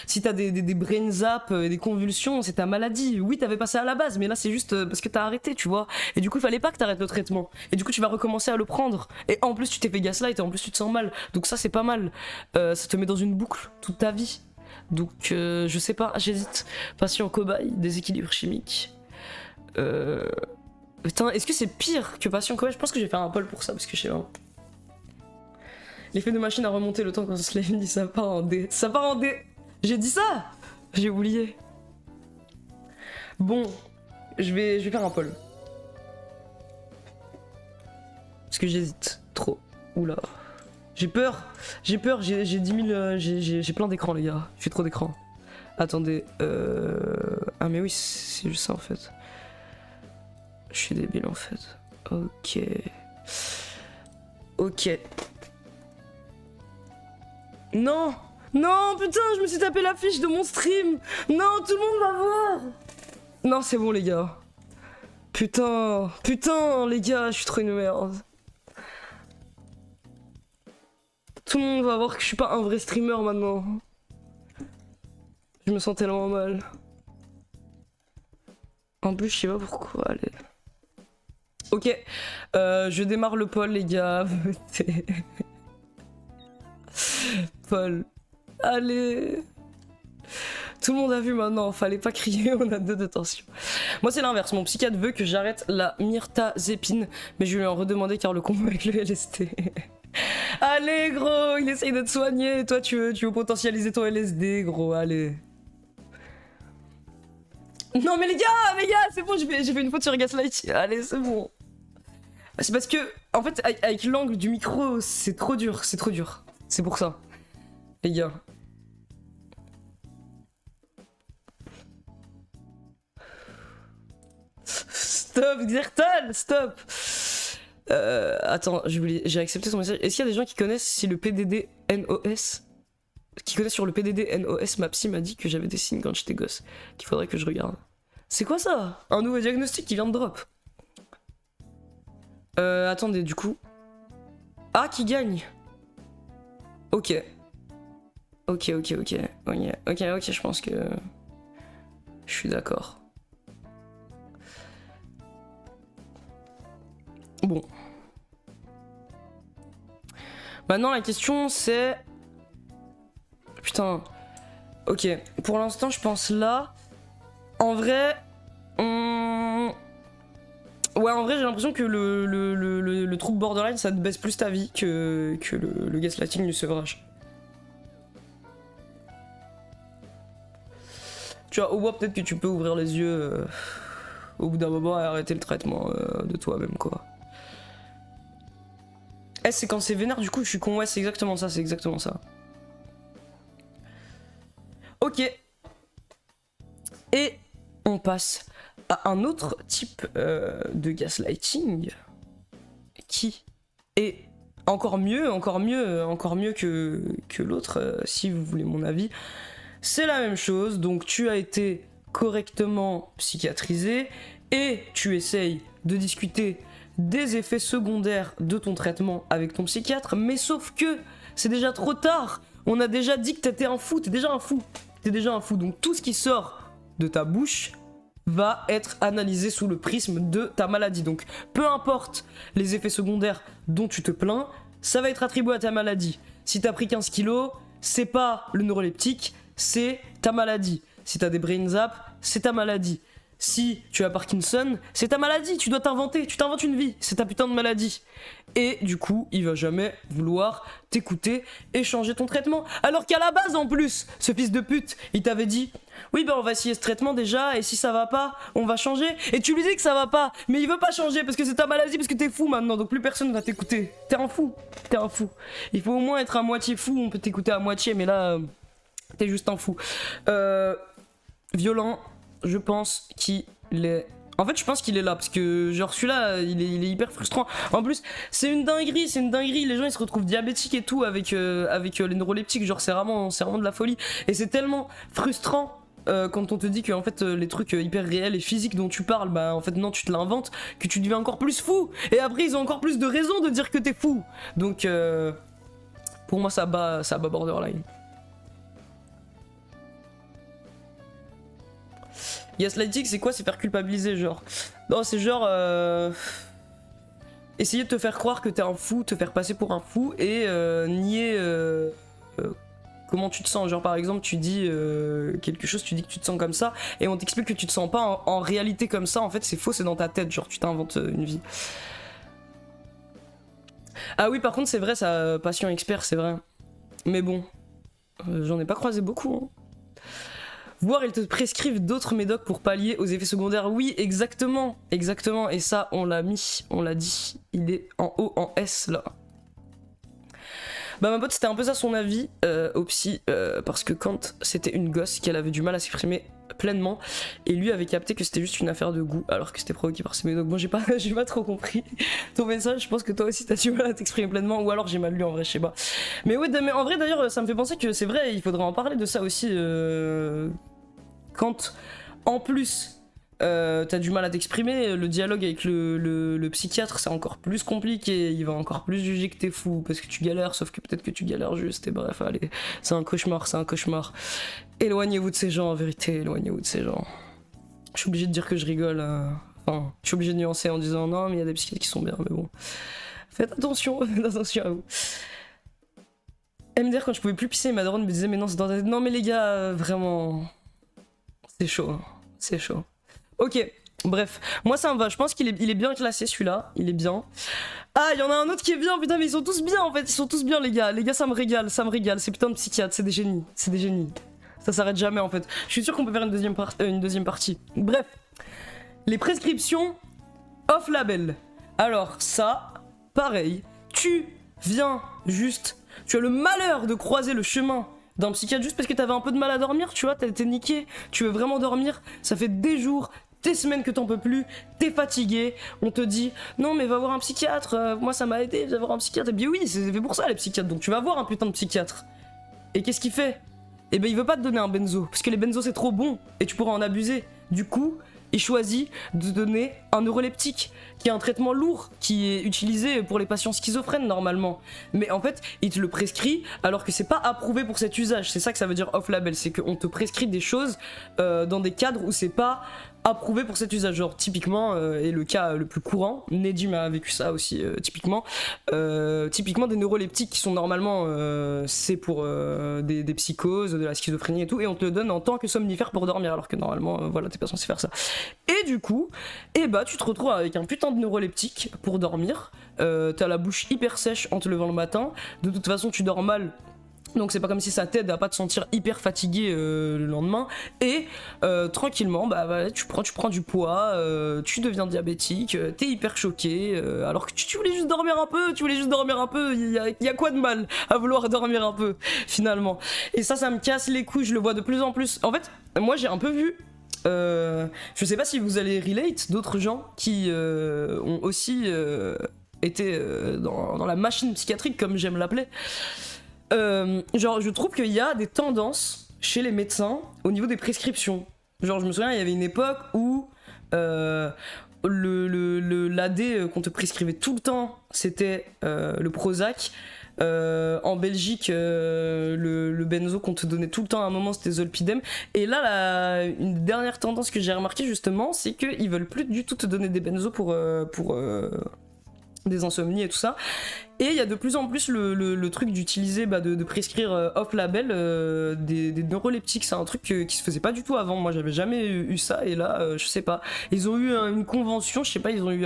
A: si t'as des brain zaps, des convulsions, c'est ta maladie. Oui, t'avais pas ça à la base, mais là c'est juste parce que t'as arrêté, tu vois. Et du coup, il fallait pas que t'arrêtes le traitement. Et du coup, tu vas recommencer à le prendre. Et en plus, tu t'es fait gaslight et en plus, tu te sens mal. Donc ça, c'est pas mal. Ça te met dans une boucle toute ta vie. Donc, je sais pas, j'hésite. Patient cobaye, déséquilibre chimique. Putain, est-ce que c'est pire que patient cobaye? Je pense que je vais faire un poll pour ça parce que je sais pas. L'effet de machine à remonter le temps qu'on se lève dit ça part en D. Ça part en D. J'ai dit ça. J'ai oublié. Bon, je vais faire un poll. Parce que j'hésite trop. Oula. J'ai peur, j'ai 10 000... j'ai plein d'écrans les gars. J'ai trop d'écrans. Attendez. Ah mais oui, c'est juste ça en fait. Je suis débile en fait. Ok. Ok. Non! Non, putain, je me suis tapé l'affiche de mon stream! Non, tout le monde va voir! Non, c'est bon, les gars. Putain, les gars, je suis trop une merde. Tout le monde va voir que je suis pas un vrai streamer maintenant. Je me sens tellement mal. En plus, je sais pas pourquoi, allez. Ok, je démarre le poll, les gars. Paul. Allez. Tout le monde a vu maintenant, fallait pas crier, on a 2 de tension. Moi c'est l'inverse, mon psychiatre veut que j'arrête la myrtazépine, mais je lui en redemander car le combo avec le LSD. Allez gros, il essaye de te soigner, toi tu veux potentialiser ton LSD gros, allez. Non mais les gars, c'est bon, j'ai fait une faute sur Gaslight, allez c'est bon. C'est parce que, en fait, avec l'angle du micro, c'est trop dur, c'est pour ça, les gars. Stop, Xertal, stop. Attends, j'ai accepté son message. Est-ce qu'il y a des gens qui connaissent si le PDD NOS, qui connaissent sur le PDD NOS? Ma psy m'a dit que j'avais des signes quand j'étais gosse, qu'il faudrait que je regarde. C'est quoi ça? Un nouveau diagnostic qui vient de drop. Attendez, du coup. Ah, qui gagne? Ok. Ok, je pense que... Je suis d'accord. Bon. Maintenant, la question, c'est... Putain. Ok, pour l'instant, je pense là... En vrai... Ouais, en vrai, j'ai l'impression que le trouble borderline, ça te baisse plus ta vie que le gaslighting du sevrage. Tu vois, au moins peut-être que tu peux ouvrir les yeux au bout d'un moment et arrêter le traitement de toi-même, quoi. Eh, c'est quand c'est vénère, du coup, je suis con. Ouais, c'est exactement ça, c'est exactement ça. Ok. Et on passe à un autre type de gaslighting qui est encore mieux que l'autre, si vous voulez mon avis. C'est la même chose, donc tu as été correctement psychiatrisé et tu essayes de discuter des effets secondaires de ton traitement avec ton psychiatre, mais sauf que c'est déjà trop tard. On a déjà dit que t'étais un fou, t'es déjà un fou, donc tout ce qui sort de ta bouche va être analysé sous le prisme de ta maladie. Donc peu importe les effets secondaires dont tu te plains, ça va être attribué à ta maladie. Si t'as pris 15 kilos, c'est pas le neuroleptique, c'est ta maladie. Si t'as des brain zaps, c'est ta maladie. Si tu as Parkinson, c'est ta maladie, tu t'inventes une vie, c'est ta putain de maladie. Et du coup, il va jamais vouloir t'écouter et changer ton traitement. Alors qu'à la base, en plus, ce fils de pute, il t'avait dit oui, ben on va essayer ce traitement déjà, et si ça va pas, on va changer. Et tu lui dis que ça va pas, mais il veut pas changer parce que c'est ta maladie, parce que t'es fou maintenant, donc plus personne va t'écouter. T'es un fou. Il faut au moins être à moitié fou, on peut t'écouter à moitié, mais là, t'es juste un fou. Violent. Je pense qu'il est... En fait, je pense qu'il est là, parce que genre celui-là, il est hyper frustrant. En plus, c'est une dinguerie, les gens ils se retrouvent diabétiques et tout avec les neuroleptiques, genre c'est vraiment de la folie. Et c'est tellement frustrant quand on te dit que en fait les trucs hyper réels et physiques dont tu parles, bah en fait non, tu te l'inventes, que tu deviens encore plus fou. Et après ils ont encore plus de raisons de dire que t'es fou. Donc pour moi ça bat borderline. Gaslighting, c'est quoi? C'est faire culpabiliser, genre. Non, c'est genre... essayer de te faire croire que t'es un fou, te faire passer pour un fou et nier comment tu te sens. Genre, par exemple, tu dis quelque chose, tu dis que tu te sens comme ça et on t'explique que tu te sens pas en réalité comme ça. En fait, c'est faux, c'est dans ta tête. Genre, tu t'inventes une vie. Ah oui, par contre, c'est vrai, ça, patient expert, c'est vrai. Mais bon, j'en ai pas croisé beaucoup, hein. Voire ils te prescrivent d'autres médocs pour pallier aux effets secondaires. Oui, exactement. Et ça, on l'a dit. Il est en haut, en S, là. Bah ma pote, c'était un peu ça son avis au psy, parce que quand c'était une gosse qu'elle avait du mal à s'exprimer pleinement, et lui avait capté que c'était juste une affaire de goût, alors que c'était provoqué par ses médocs. Bon, j'ai pas trop compris ton message, je pense que toi aussi t'as du mal à t'exprimer pleinement, ou alors j'ai mal lu en vrai, je sais pas. Mais ouais, mais en vrai d'ailleurs, ça me fait penser que c'est vrai, il faudrait en parler de ça aussi, quand en plus t'as du mal à t'exprimer, le dialogue avec le psychiatre c'est encore plus compliqué, il va encore plus juger que t'es fou parce que tu galères, sauf que peut-être que tu galères juste, et bref, allez, c'est un cauchemar. Éloignez-vous de ces gens, en vérité, éloignez-vous de ces gens. Je suis obligé de dire que je rigole, enfin, je suis obligé de nuancer en disant non, mais il y a des psychiatres qui sont bien, mais bon. Faites attention à vous. MDR, quand je pouvais plus pisser, ma daronne me disait mais non, c'est dans ta tête. Non mais les gars, vraiment... C'est chaud. Ok, bref. Moi ça me va, je pense qu'il est bien classé celui-là, il est bien. Ah, il y en a un autre qui est bien, putain, mais ils sont tous bien en fait, ils sont tous bien les gars. Les gars, ça me régale, ces putains de psychiatres, c'est des génies. Ça s'arrête jamais en fait. Je suis sûr qu'on peut faire une deuxième partie. Bref, les prescriptions off-label. Alors ça, pareil, tu as le malheur de croiser le chemin d'un psychiatre juste parce que t'avais un peu de mal à dormir, tu vois, t'es niqué, tu veux vraiment dormir, ça fait des jours, des semaines que t'en peux plus, t'es fatigué, on te dit non mais va voir un psychiatre, moi ça m'a aidé, va voir un psychiatre, et bien oui, c'est fait pour ça les psychiatres, donc tu vas voir un putain de psychiatre. Et qu'est-ce qu'il fait? Eh ben il veut pas te donner un benzo, parce que les benzos c'est trop bon, et tu pourras en abuser. Du coup, il choisit de donner un neuroleptique, qui est un traitement lourd, qui est utilisé pour les patients schizophrènes normalement. Mais en fait, il te le prescrit alors que c'est pas approuvé pour cet usage. C'est ça que ça veut dire off-label, c'est qu'on te prescrit des choses dans des cadres où c'est pas approuvé pour cet usage. Genre typiquement, et le cas le plus courant, Nedim a vécu ça aussi typiquement des neuroleptiques qui sont normalement c'est pour des psychoses, de la schizophrénie et tout, et on te le donne en tant que somnifère pour dormir alors que normalement voilà, t'es pas censé faire ça. Et du coup, tu te retrouves avec un putain de neuroleptique pour dormir, t'as la bouche hyper sèche en te levant le matin, de toute façon tu dors mal Donc c'est pas comme si ça t'aide à pas te sentir hyper fatigué le lendemain. Et tranquillement, tu prends du poids, tu deviens diabétique, t'es hyper choqué, alors que tu voulais juste dormir un peu, il y a quoi de mal à vouloir dormir un peu, finalement. Et ça me casse les couilles, je le vois de plus en plus. En fait, moi j'ai un peu vu... je sais pas si vous allez relate d'autres gens qui ont aussi été dans la machine psychiatrique, comme j'aime l'appeler. Genre, je trouve qu'il y a des tendances chez les médecins au niveau des prescriptions. Genre, je me souviens, il y avait une époque où l'AD qu'on te prescrivait tout le temps, c'était le Prozac. En Belgique, le benzo qu'on te donnait tout le temps à un moment, c'était Zolpidem. Et là, une dernière tendance que j'ai remarqué justement, c'est qu'ils veulent plus du tout te donner des benzos pour des insomnies et tout ça. Et il y a de plus en plus le truc d'utiliser, de prescrire off-label des neuroleptiques. C'est un truc qui se faisait pas du tout avant. Moi, j'avais jamais eu ça. Et là, je sais pas. Ils ont eu une convention, je sais pas, ils ont eu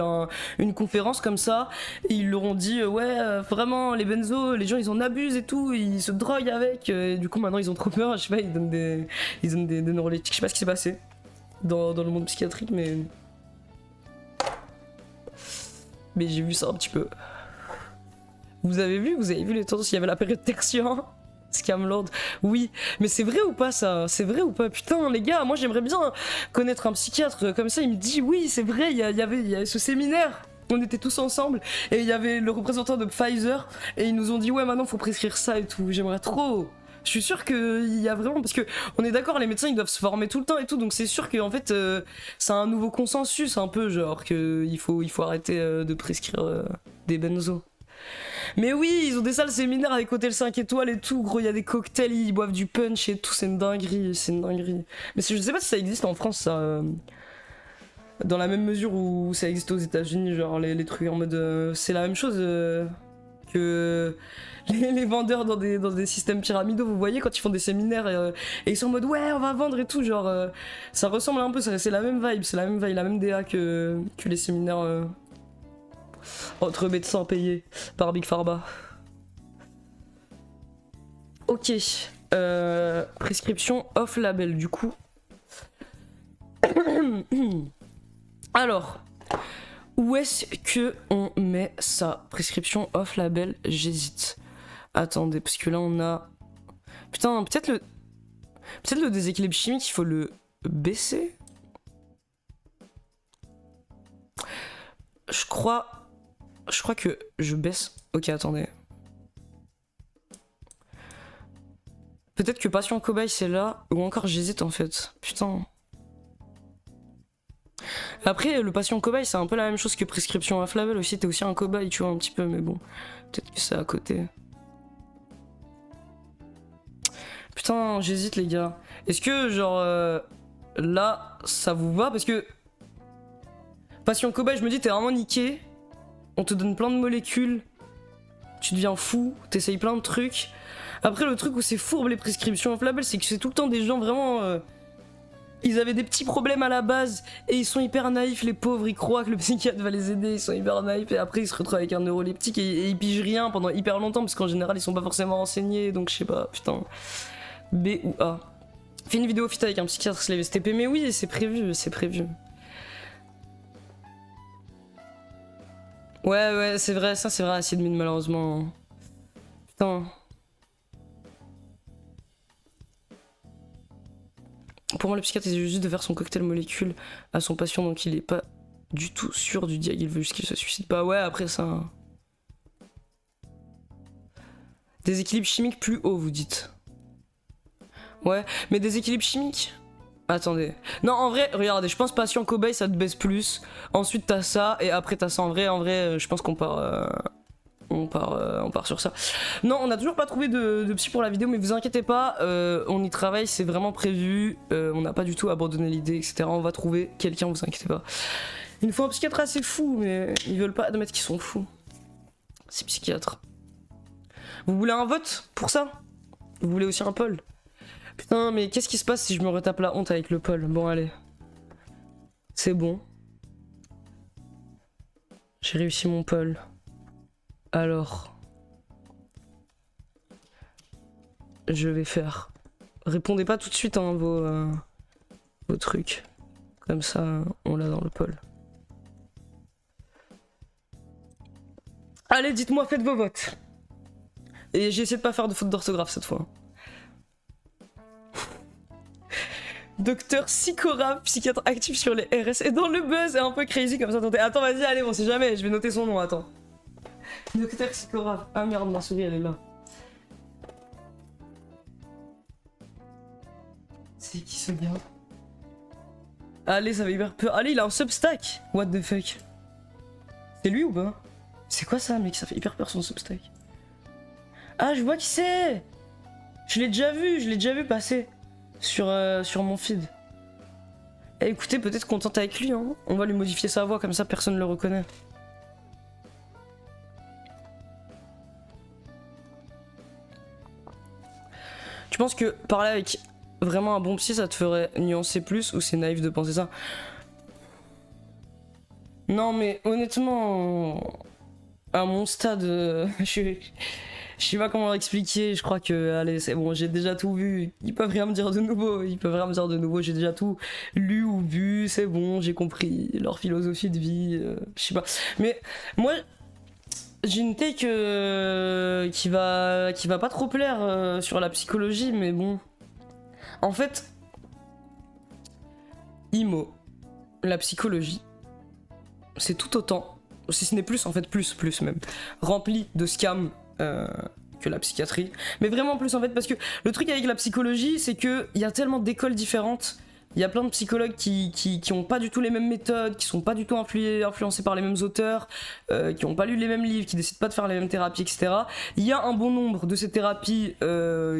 A: une conférence comme ça. Et ils leur ont dit, vraiment, les benzos, les gens, ils en abusent et tout. Ils se droguent avec. Et du coup, maintenant, ils ont trop peur. Je sais pas, ils donnent des neuroleptiques. Je sais pas ce qui s'est passé dans le monde psychiatrique, mais j'ai vu ça un petit peu. Vous avez vu les tendances? Il y avait la période tertiaire. Scamlord. Oui, mais c'est vrai ou pas ça? C'est vrai ou pas? Putain, les gars, moi j'aimerais bien connaître un psychiatre comme ça. Il me dit oui, c'est vrai, il y avait ce séminaire. On était tous ensemble et il y avait le représentant de Pfizer et ils nous ont dit ouais, maintenant faut prescrire ça et tout. J'aimerais trop. Je suis sûr qu'il y a vraiment, parce que on est d'accord, les médecins ils doivent se former tout le temps et tout, donc c'est sûr qu'en fait c'est un nouveau consensus un peu, genre qu'il faut arrêter de prescrire des benzos. Mais oui, ils ont des salles séminaires avec hôtel 5 étoiles et tout, gros, il y a des cocktails, ils boivent du punch et tout, c'est une dinguerie, Mais je sais pas si ça existe en France, ça, dans la même mesure où ça existe aux États-Unis, genre les trucs en mode, c'est la même chose que les vendeurs dans des systèmes pyramidaux, vous voyez, quand ils font des séminaires et ils sont en mode ouais, on va vendre et tout, genre ça ressemble un peu, c'est la même vibe, la même DA que les séminaires entre médecins payés par Big Pharma. Ok, prescription off-label du coup. Alors, où est-ce que on met ça? Prescription off-label, j'hésite. Attendez, parce que là on a... Putain, peut-être le déséquilibre chimique, il faut le baisser. Je crois que je baisse... Ok, attendez. Peut-être que patient cobaye c'est là, ou encore j'hésite en fait. Putain. Après, le patient cobaye c'est un peu la même chose que prescription off-label aussi, t'es aussi un cobaye, tu vois, un petit peu, mais bon. Peut-être que c'est à côté. Putain, j'hésite les gars. Est-ce que genre... là, ça vous va? Parce que... Patient cobaye, je me dis, t'es vraiment niqué. On te donne plein de molécules. Tu deviens fou, t'essayes plein de trucs. Après, le truc où c'est fourbe les prescriptions off-label, c'est que c'est tout le temps des gens vraiment... ils avaient des petits problèmes à la base et ils sont hyper naïfs, les pauvres, ils croient que le psychiatre va les aider, ils sont hyper naïfs et après ils se retrouvent avec un neuroleptique et ils pigent rien pendant hyper longtemps parce qu'en général ils sont pas forcément renseignés, donc je sais pas, putain. B ou A. Fais une vidéo fit avec un psychiatre slave STP, mais oui, c'est prévu, c'est prévu. Ouais, c'est vrai, ça c'est vrai, acide mine malheureusement. Putain. Pour moi, le psychiatre, il essaie juste de faire son cocktail molécule à son patient, donc il est pas du tout sûr du diag, il veut juste qu'il se suicide pas. Ouais, après ça... Déséquilibre chimique plus haut, vous dites. Ouais, mais déséquilibre chimique... Attendez. Non, en vrai, regardez, je pense patient cobaye, ça te baisse plus. Ensuite, t'as ça, et après, t'as ça. En vrai, je pense qu'on part... On part sur ça. Non, on n'a toujours pas trouvé de psy pour la vidéo, mais vous inquiétez pas, on y travaille, c'est vraiment prévu. On n'a pas du tout abandonné l'idée, etc. On va trouver quelqu'un, vous inquiétez pas. Il nous faut un psychiatre assez fou, mais ils veulent pas admettre qu'ils sont fous. Ces psychiatres. Vous voulez un vote pour ça? Vous voulez aussi un poll? Putain, mais qu'est-ce qui se passe si je me retape la honte avec le poll? Bon, allez. C'est bon. J'ai réussi mon poll. Alors... je vais faire. Répondez pas tout de suite hein, vos trucs. Comme ça, on l'a dans le poll. Allez, dites-moi, faites vos votes. Et j'ai essayé de pas faire de faute d'orthographe cette fois. Docteur Sikora, psychiatre actif sur les RS et dans le buzz est un peu crazy comme ça. Attends, vas-y, allez, on sait jamais, je vais noter son nom, attends. Docteur Sikora. Ah merde, ma souris elle est là. C'est qui ce gars? Allez, ça va hyper peur. Allez, il a un substack. What the fuck? C'est lui ou pas? C'est quoi ça, mec? Ça fait hyper peur son substack. Ah, je vois qui c'est! Je l'ai déjà vu passer sur mon feed. Eh, écoutez, peut-être qu'on tente avec lui, hein. On va lui modifier sa voix, comme ça personne ne le reconnaît. Tu penses que parler avec vraiment un bon psy, ça te ferait nuancer plus ou c'est naïf de penser ça? Non, mais honnêtement, à mon stade, je sais pas comment expliquer, je crois que, allez, c'est bon, j'ai déjà tout vu. Ils peuvent rien me dire de nouveau, j'ai déjà tout lu ou vu, c'est bon, j'ai compris leur philosophie de vie, je sais pas. Mais moi, j'ai une take qui va pas trop plaire sur la psychologie, mais bon. En fait, IMO, la psychologie, c'est tout autant, si ce n'est plus en fait, plus même, rempli de scams que la psychiatrie. Mais vraiment plus en fait, parce que le truc avec la psychologie, c'est qu'il y a tellement d'écoles différentes. Il y a plein de psychologues qui ont pas du tout les mêmes méthodes, qui sont pas du tout influencés par les mêmes auteurs, qui ont pas lu les mêmes livres, qui décident pas de faire les mêmes thérapies, etc. Il y a un bon nombre de ces thérapies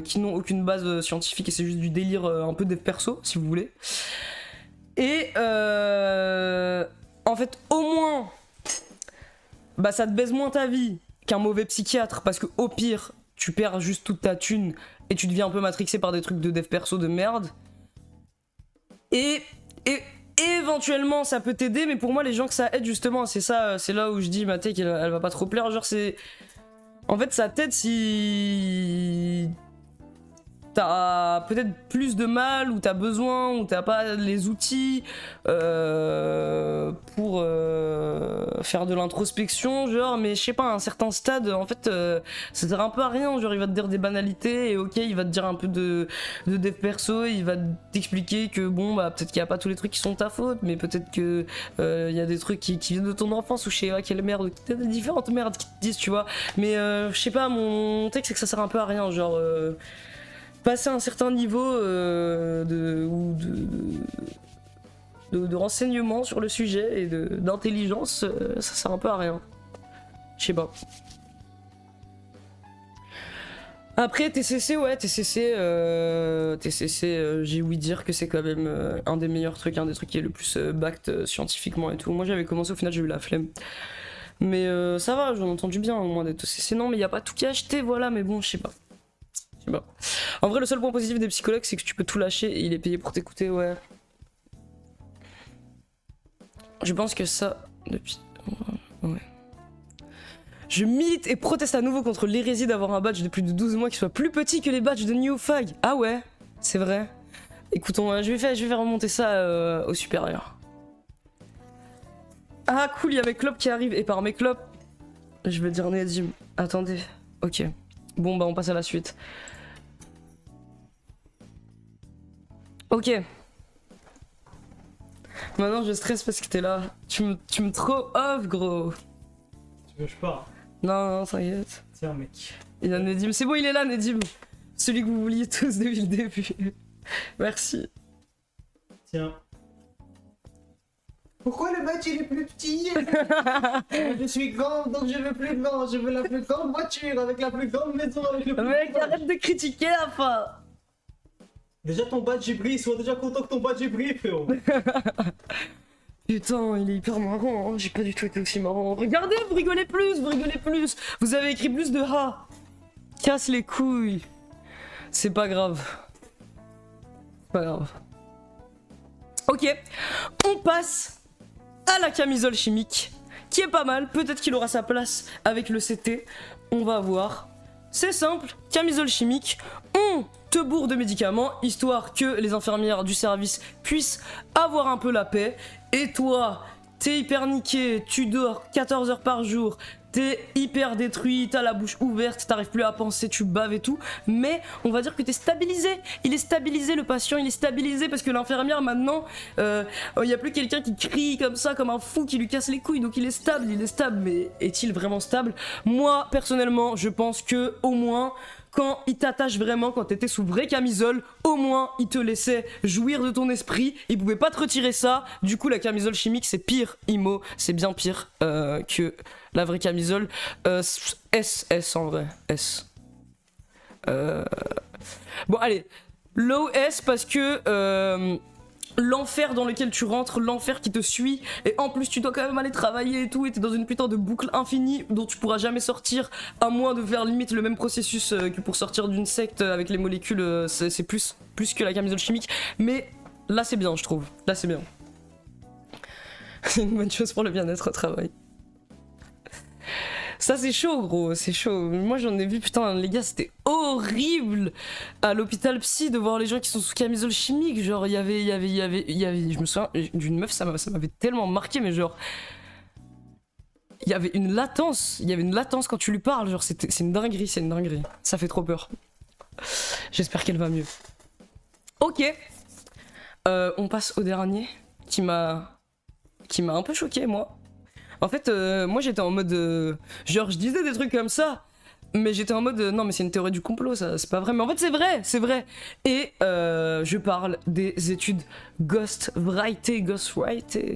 A: qui n'ont aucune base scientifique et c'est juste du délire un peu dev perso, si vous voulez. Et en fait, au moins, bah ça te baise moins ta vie qu'un mauvais psychiatre, parce que au pire, tu perds juste toute ta thune et tu deviens un peu matrixé par des trucs de dev perso de merde. Et éventuellement ça peut t'aider, mais pour moi les gens que ça aide justement, c'est ça, c'est là où je dis ma take elle va pas trop plaire, genre c'est... En fait ça t'aide si... T'as peut-être plus de mal, ou t'as besoin, ou t'as pas les outils pour faire de l'introspection, genre, mais je sais pas, à un certain stade, en fait, ça sert un peu à rien, genre, il va te dire des banalités, et ok, il va te dire un peu de dev perso, il va t'expliquer que, bon, bah, peut-être qu'il y a pas tous les trucs qui sont ta faute, mais peut-être que il y a des trucs qui viennent de ton enfance, ou je sais pas quelle merde, des différentes merdes qui te disent, tu vois, mais je sais pas, mon texte, c'est que ça sert un peu à rien, genre... passer un certain niveau de renseignement sur le sujet et d'intelligence, ça sert un peu à rien. Je sais pas. Après TCC, ouais, TCC, j'ai ouï dire que c'est quand même un des meilleurs trucs, un des trucs qui est le plus backed scientifiquement et tout. Moi j'avais commencé, au final j'ai eu la flemme. Mais ça va, j'en ai entendu bien au moins des TCC. Non, mais il n'y a pas tout qui est acheté, voilà, mais bon, je sais pas. Bon. En vrai, le seul point positif des psychologues, c'est que tu peux tout lâcher et il est payé pour t'écouter, ouais. Je pense que ça, depuis... Ouais. Je milite et proteste à nouveau contre l'hérésie d'avoir un badge de plus de 12 mois qui soit plus petit que les badges de Newfag. Ah ouais, c'est vrai. Écoutons, je vais faire remonter ça au supérieur. Ah cool, il y a mes clopes qui arrivent. Et par mes clopes, je vais dire Nedim. Attendez, ok. Bon bah on passe à la suite. Ok. Maintenant je stresse parce que t'es là. Tu me trop off, gros.
B: Tu veux que je pars?
A: Non, t'inquiète.
B: Tiens, mec.
A: Il y a Nedim. C'est bon, il est là, Nedim. Celui que vous vouliez tous depuis le début. Merci.
B: Tiens. Pourquoi le badge il est plus petit? Je suis grand, donc je veux plus grand. Je veux la plus grande voiture, avec la plus grande maison, avec le plus
A: Mec,
B: grand badge.
A: arrête de critiquer la fin.
B: Déjà ton badge il brille, sois déjà content que ton badge il brille, frérot.
A: Putain, il est hyper marrant, hein. J'ai pas du tout été aussi marrant. Regardez, vous rigolez plus, vous rigolez plus. Vous avez écrit plus de ha. Casse les couilles. C'est pas grave. Pas grave. Ok, on passe à la camisole chimique, qui est pas mal. Peut-être qu'il aura sa place avec le CT. On va voir. C'est simple, camisole chimique. On te bourre de médicaments, histoire que les infirmières du service puissent avoir un peu la paix. Et toi, t'es hyper niqué, tu dors 14 heures par jour, t'es hyper détruit, t'as la bouche ouverte, t'arrives plus à penser, tu baves et tout. Mais on va dire que t'es stabilisé. Il est stabilisé, le patient, il est stabilisé parce que l'infirmière maintenant, il y a plus quelqu'un qui crie comme ça, comme un fou, qui lui casse les couilles. Donc il est stable, mais est-il vraiment stable? Moi, personnellement, je pense que au moins, quand il t'attache vraiment, quand t'étais sous vraie camisole, au moins il te laissait jouir de ton esprit, il pouvait pas te retirer ça. Du coup la camisole chimique c'est pire, Imo, c'est bien pire que la vraie camisole. S en vrai, S. Bon allez, low S parce que l'enfer dans lequel tu rentres, l'enfer qui te suit, et en plus tu dois quand même aller travailler et tout, et t'es dans une putain de boucle infinie dont tu pourras jamais sortir, à moins de faire limite le même processus que pour sortir d'une secte avec les molécules, c'est plus que la camisole chimique, mais là c'est bien je trouve, là c'est bien. C'est une bonne chose pour le bien-être au travail. Ça c'est chaud gros, c'est chaud. Moi j'en ai vu, putain les gars, c'était horrible à l'hôpital psy de voir les gens qui sont sous camisole chimique. Genre il y avait, je me souviens d'une meuf, ça m'avait tellement marqué, mais genre il y avait une latence quand tu lui parles, genre c'est une dinguerie, ça fait trop peur. J'espère qu'elle va mieux. Ok, on passe au dernier qui m'a un peu choqué moi. En fait, moi j'étais en mode. Genre, je disais des trucs comme ça, mais j'étais en mode. Non, mais c'est une théorie du complot, ça, c'est pas vrai. Mais en fait, c'est vrai. Et je parle des études ghostwriting,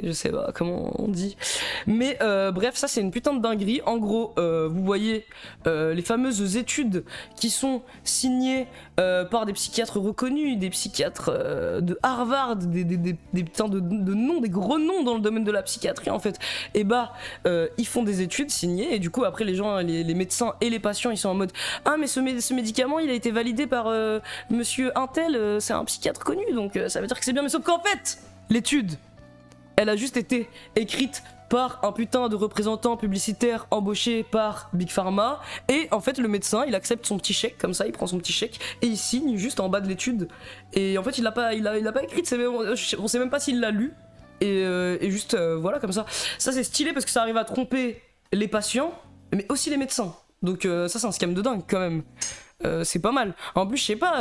A: je sais pas comment on dit. Mais bref, ça c'est une putain de dinguerie. En gros, vous voyez les fameuses études qui sont signées par des psychiatres reconnus, des psychiatres de Harvard, des putains de noms, des gros noms dans le domaine de la psychiatrie en fait. Et bah, ils font des études signées et du coup après les gens, les médecins et les patients, ils sont en mode ah mais ce médicament il a été validé par monsieur Untel, c'est un psychiatre connu donc ça veut dire que c'est bien. Mais sauf qu'en fait, l'étude, elle a juste été écrite par un putain de représentant publicitaire embauché par Big Pharma, et en fait le médecin il accepte son petit chèque comme ça, il prend son petit chèque et il signe juste en bas de l'étude, et en fait il l'a pas écrite, on sait même pas s'il l'a lu, et juste voilà comme ça c'est stylé parce que ça arrive à tromper les patients mais aussi les médecins, donc ça c'est un scam de dingue quand même. C'est pas mal. En plus, je sais pas,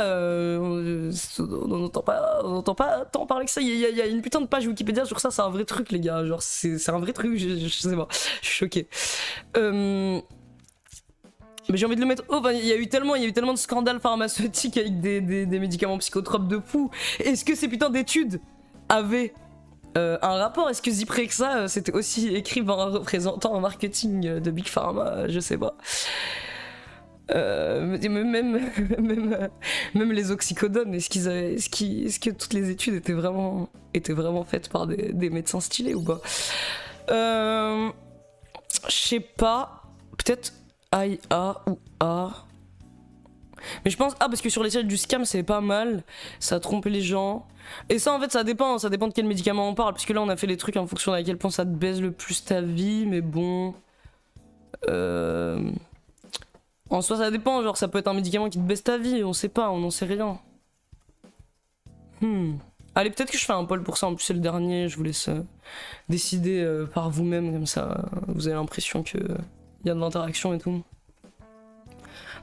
A: on n'entend pas tant parler que ça. Il y a une putain de page Wikipédia sur ça, c'est un vrai truc, les gars. Genre, c'est un vrai truc, je sais pas. Je suis choqué. Mais j'ai envie de le mettre. Oh, bah, il y a eu tellement de scandales pharmaceutiques avec des médicaments psychotropes de fou. Est-ce que ces putains d'études avaient un rapport? Est-ce que Zyprexa c'était aussi écrit par un représentant en marketing de Big Pharma? Je sais pas. Même les oxycodones, est-ce que toutes les études étaient vraiment faites par des médecins stylés ou pas? Je sais pas, peut-être IA ou A. Mais je pense parce que sur les sites du scam c'est pas mal, ça a trompé les gens. Et ça en fait ça dépend de quel médicament on parle, parce que là on a fait les trucs en fonction à quel point ça te baise le plus ta vie, mais bon. En soi ça dépend, genre ça peut être un médicament qui te baisse ta vie, on sait pas, on n'en sait rien. Allez, peut-être que je fais un poll pour ça, en plus c'est le dernier, je vous laisse décider par vous-même, comme ça vous avez l'impression qu'il y a de l'interaction et tout.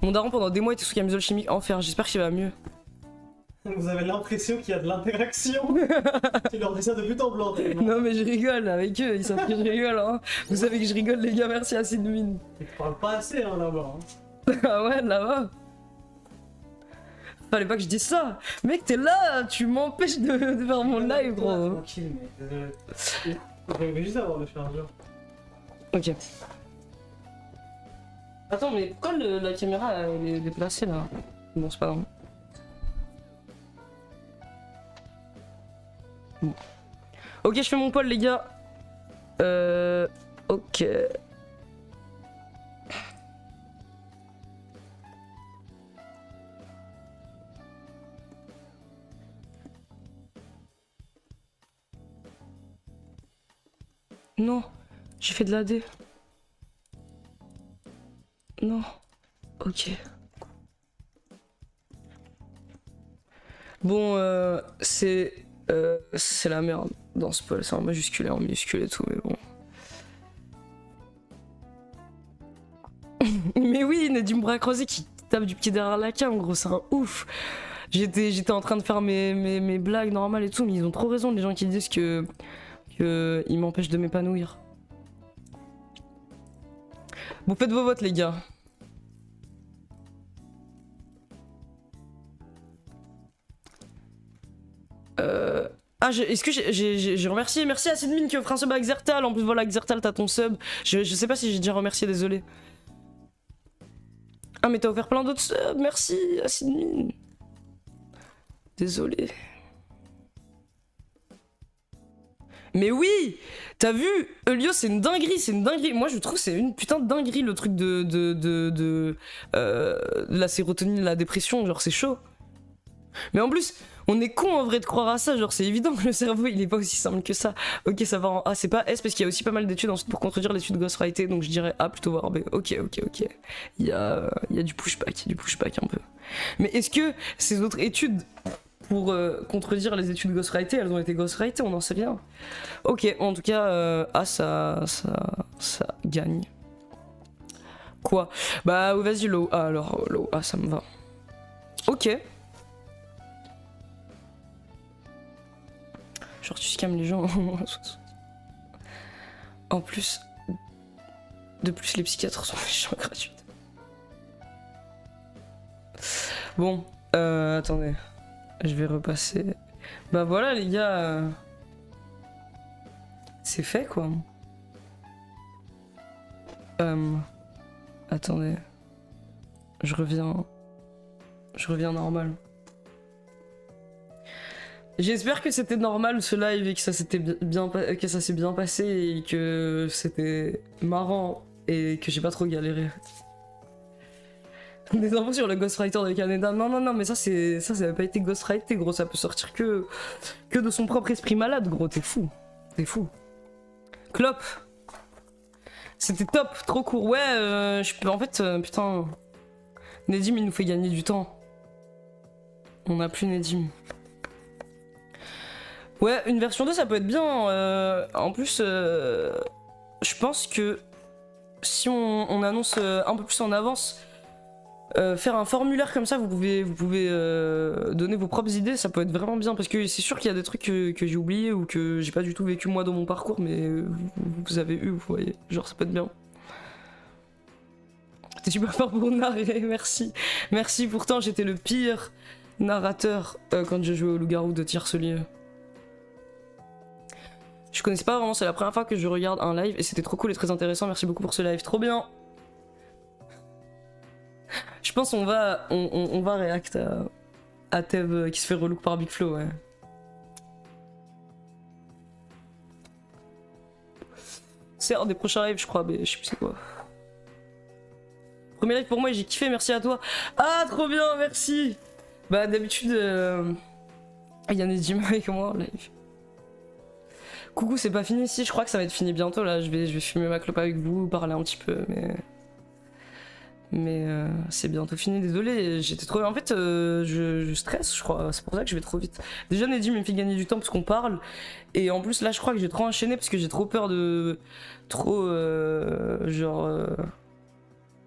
A: Mon daron pendant des mois était sous camisole chimique, enfer, j'espère qu'il va mieux.
B: Vous avez l'impression qu'il y a de l'interaction. Tu leur dis ça de but en blanc.
A: Non mais je rigole avec eux, ils savent que je rigole hein. Vous savez que je rigole les gars, merci à Sidmine.
B: Tu parles pas assez hein là-bas. Hein.
A: Ah ouais, là-bas. Fallait pas que je dise ça. Mec, t'es là, tu m'empêches de faire mon live, gros.
B: Tranquille, mais je vais juste avoir le chargeur.
A: Ok. Attends, mais pourquoi la caméra elle est déplacée là? Bon, c'est pas grave. Bon. Ok, je fais mon poll, les gars. Ok. Non, j'ai fait de l'AD. Non. Ok. Bon, c'est la merde dans ce poll, c'est en majuscule et en minuscule et tout, mais bon. Mais oui, Nedim Bras-Croisé qui tape du pied derrière la cam, gros, c'est un ouf. J'étais en train de faire mes blagues normales et tout, mais ils ont trop raison, les gens qui disent que ils m'empêchent de m'épanouir. Vous faites vos votes, les gars. Ah, est-ce que j'ai remercié? Merci à Sidmine qui offre un sub à Xertal. En plus, voilà, Xertal, t'as ton sub. Je sais pas si j'ai déjà remercié, désolé. Ah, mais t'as offert plein d'autres subs. Merci à Sidmine. Désolé. Mais oui! T'as vu? Elio, c'est une dinguerie, c'est une dinguerie. Moi, je trouve que c'est une putain de dinguerie, le truc de la sérotonine, la dépression. Genre, c'est chaud. Mais en plus, on est con en vrai de croire à ça, genre c'est évident que le cerveau il est pas aussi simple que ça. Ok, ça va en A, c'est pas S parce qu'il y a aussi pas mal d'études ensuite pour contredire l'étude ghostwriter, donc je dirais A plutôt voire B. Ok. Il y a du pushback un peu. Mais est-ce que ces autres études pour contredire les études ghostwriter, elles ont été ghostwritées, on n'en sait rien. Ok, en tout cas, A ça gagne. Quoi? Bah vas-y low A alors, low A ça me va. Ok. Genre tu scams les gens. En plus, de plus les psychiatres sont méchants gratuits. Bon, attendez, je vais repasser. Bah voilà les gars, c'est fait quoi. Attendez, je reviens normal. J'espère que c'était normal ce live et que ça s'est bien passé et que c'était marrant et que j'ai pas trop galéré. Des infos sur le ghostwriter de Canada. Non, mais ça n'a pas été ghostwrité, gros. Ça peut sortir que de son propre esprit malade, gros. T'es fou. Clop. C'était top, trop court. Ouais, en fait, putain. Nedim, il nous fait gagner du temps. On n'a plus Nedim. Ouais, une version 2 ça peut être bien. En plus, je pense que si on annonce un peu plus en avance, faire un formulaire comme ça, vous pouvez donner vos propres idées, ça peut être vraiment bien. Parce que c'est sûr qu'il y a des trucs que j'ai oubliés ou que j'ai pas du tout vécu moi dans mon parcours, mais vous avez eu, vous voyez. Genre, ça peut être bien. T'es super fort pour narrer, merci. Merci, pourtant j'étais le pire narrateur quand je jouais au loup-garou de Tiercelier. Je connaissais pas vraiment, c'est la première fois que je regarde un live et c'était trop cool et très intéressant. Merci beaucoup pour ce live, trop bien. Je pense on va react à Tev qui se fait relook par Big Flo, ouais. C'est un des prochains lives, je crois, mais je sais plus c'est quoi. Premier live pour moi et j'ai kiffé, merci à toi. Ah, trop bien, merci. Bah d'habitude, il y a Nedim avec moi en live. Coucou, c'est pas fini ici, je crois que ça va être fini bientôt là, je vais fumer ma clope avec vous, parler un petit peu, mais c'est bientôt fini, désolé, j'étais trop... En fait, je stresse, je crois, c'est pour ça que je vais trop vite. Déjà, Nedim me fait gagner du temps parce qu'on parle, et en plus là, je crois que j'ai trop enchaîné parce que j'ai trop peur de...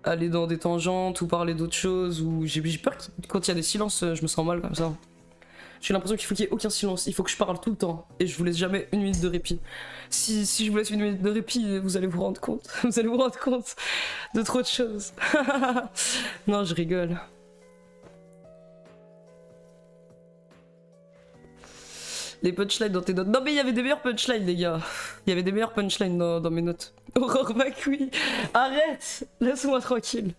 A: aller dans des tangentes ou parler d'autres choses, ou j'ai peur que quand il y a des silences, je me sens mal comme ça. J'ai l'impression qu'il faut qu'il y ait aucun silence, il faut que je parle tout le temps, et je vous laisse jamais une minute de répit. Si je vous laisse une minute de répit, vous allez vous rendre compte, de trop de choses. Non, je rigole. Les punchlines dans tes notes. Non mais il y avait des meilleurs punchlines les gars. Il y avait des meilleurs punchlines dans mes notes. Aurore McQueen, arrête, laisse-moi tranquille.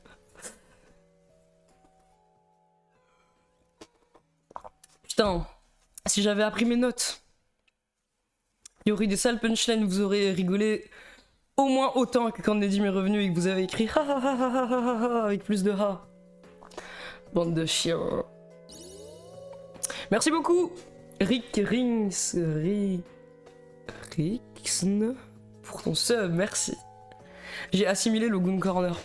A: Putain, si j'avais appris mes notes, il y aurait eu des sales punchlines, vous aurez rigolé au moins autant que quand Nedim est revenu et que vous avez écrit ha ha ha ha ha ha avec plus de ha. Bande de chiens. Merci beaucoup, Rixn pour ton sub, merci. J'ai assimilé le Goon Corner.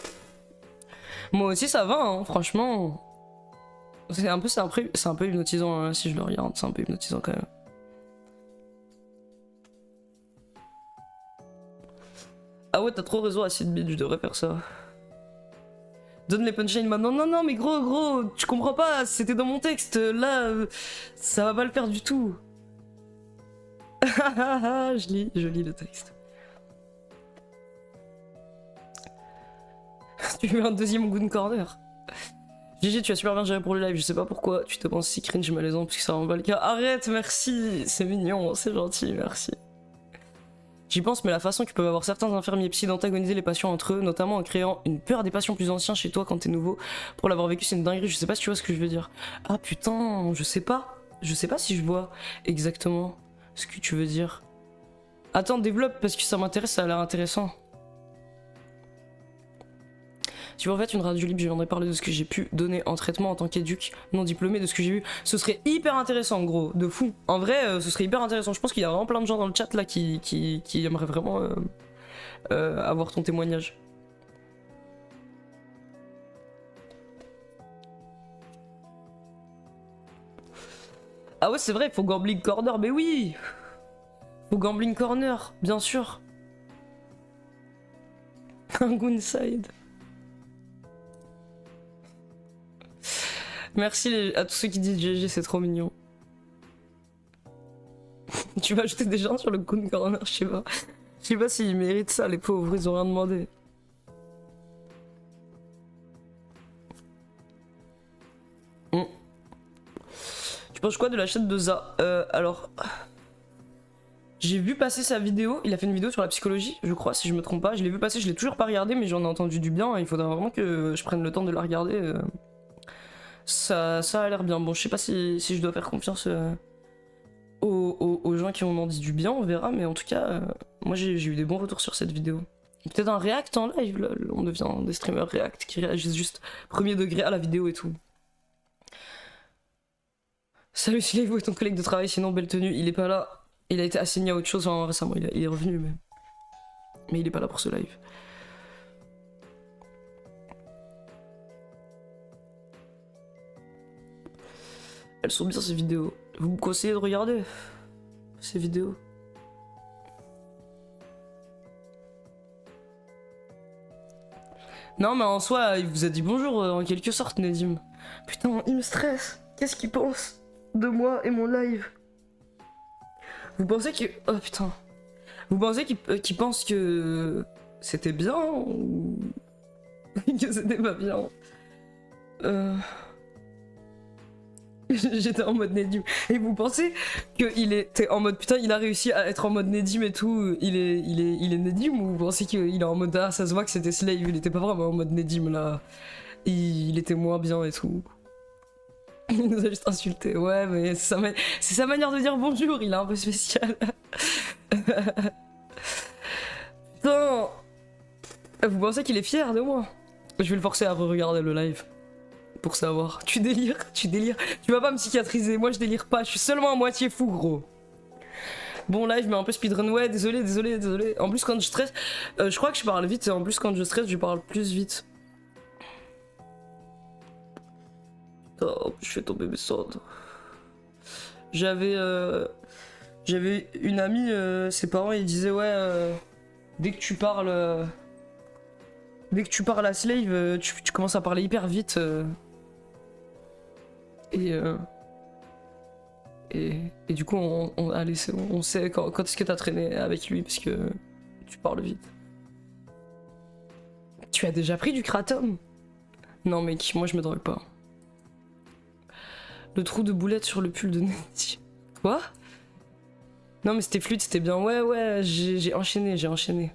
A: Moi aussi ça va, hein, franchement. C'est un peu hypnotisant hein, si je le regarde, c'est un peu hypnotisant quand même. Ah ouais, t'as trop raison, Acid Beat, je devrais faire ça. Donne les punchlines maintenant. Non, non, mais gros, tu comprends pas, c'était dans mon texte. Là, ça va pas le faire du tout. je lis le texte. Tu fais un deuxième Goon Corner. GG, tu as super bien géré pour le live, je sais pas pourquoi tu te penses si cringe malaisant puisque ça rend pas le cas. Arrête, merci, c'est mignon, c'est gentil, merci. J'y pense, mais la façon que peuvent avoir certains infirmiers psy d'antagoniser les patients entre eux, notamment en créant une peur des patients plus anciens chez toi quand t'es nouveau, pour l'avoir vécu, c'est une dinguerie, je sais pas si tu vois ce que je veux dire. Ah putain, je sais pas si je vois exactement ce que tu veux dire. Attends, développe, parce que ça m'intéresse, ça a l'air intéressant. Tu veux en fait une radio libre, je viendrai parler de ce que j'ai pu donner en traitement en tant qu'éduc non diplômé, de ce que j'ai vu. Ce serait hyper intéressant, gros, de fou. En vrai, ce serait hyper intéressant. Je pense qu'il y a vraiment plein de gens dans le chat là qui aimeraient vraiment avoir ton témoignage. Ah ouais, c'est vrai, il faut Gambling Corner, mais oui! Faut Gambling Corner, bien sûr. Un Goonside. Merci à tous ceux qui disent GG, c'est trop mignon. Tu vas ajouter des gens sur le Goon Corner, je sais pas. Je sais pas s'ils méritent ça, les pauvres, ils ont rien demandé. Tu penses quoi de la chaîne de Za? Alors... J'ai vu passer sa vidéo, il a fait une vidéo sur la psychologie, je crois, si je me trompe pas. Je l'ai vu passer, je l'ai toujours pas regardé, mais j'en ai entendu du bien, il faudra vraiment que je prenne le temps de la regarder. Ça a l'air bien. Bon, je sais pas si je dois faire confiance aux gens qui m'en dit du bien, on verra, mais en tout cas, moi j'ai eu des bons retours sur cette vidéo. Peut-être un react en live, là, on devient des streamers react qui réagissent juste premier degré à la vidéo et tout. Salut Slave, où est ton collègue de travail? Sinon, belle tenue, il est pas là. Il a été assigné à autre chose récemment, il est revenu, mais il est pas là pour ce live. Elles sont bien ces vidéos. Vous me conseillez de regarder ces vidéos? Non mais en soi, il vous a dit bonjour en quelque sorte, Nedim. Putain, il me stresse. Qu'est-ce qu'il pense de moi et mon live? Vous pensez que... Oh putain. Vous pensez qu'il pense que... C'était bien ou... que c'était pas bien? J'étais en mode Nedim. Et vous pensez qu'il était en mode putain, il a réussi à être en mode Nedim et tout, il est Nedim, ou vous pensez qu'il est en mode ah, ça se voit que c'était Slave, il était pas vraiment en mode Nedim là. Il était moins bien et tout. Il nous a juste insulté. Ouais, mais c'est sa manière de dire bonjour, il est un peu spécial. Putain. Vous pensez qu'il est fier de moi? Je vais le forcer à re-regarder le live. Pour savoir. Tu délires. Tu vas pas me cicatriser. Moi je délire pas. Je suis seulement à moitié fou, gros. Bon, live, mais un peu speedrun. Ouais, désolé. En plus, quand je stresse, je crois que je parle vite. Et en plus, quand je stresse, je parle plus vite. Oh, je fais tomber mes sortes. J'avais une amie, ses parents, ils disaient ouais, dès que tu parles à Slave, tu commences à parler hyper vite. Et du coup, on sait quand est-ce que t'as traîné avec lui parce que tu parles vite. Tu as déjà pris du kratom? Non mec, moi je me drogue pas. Le trou de boulette sur le pull de Nettie. Quoi? Non mais c'était fluide, c'était bien. Ouais, j'ai enchaîné.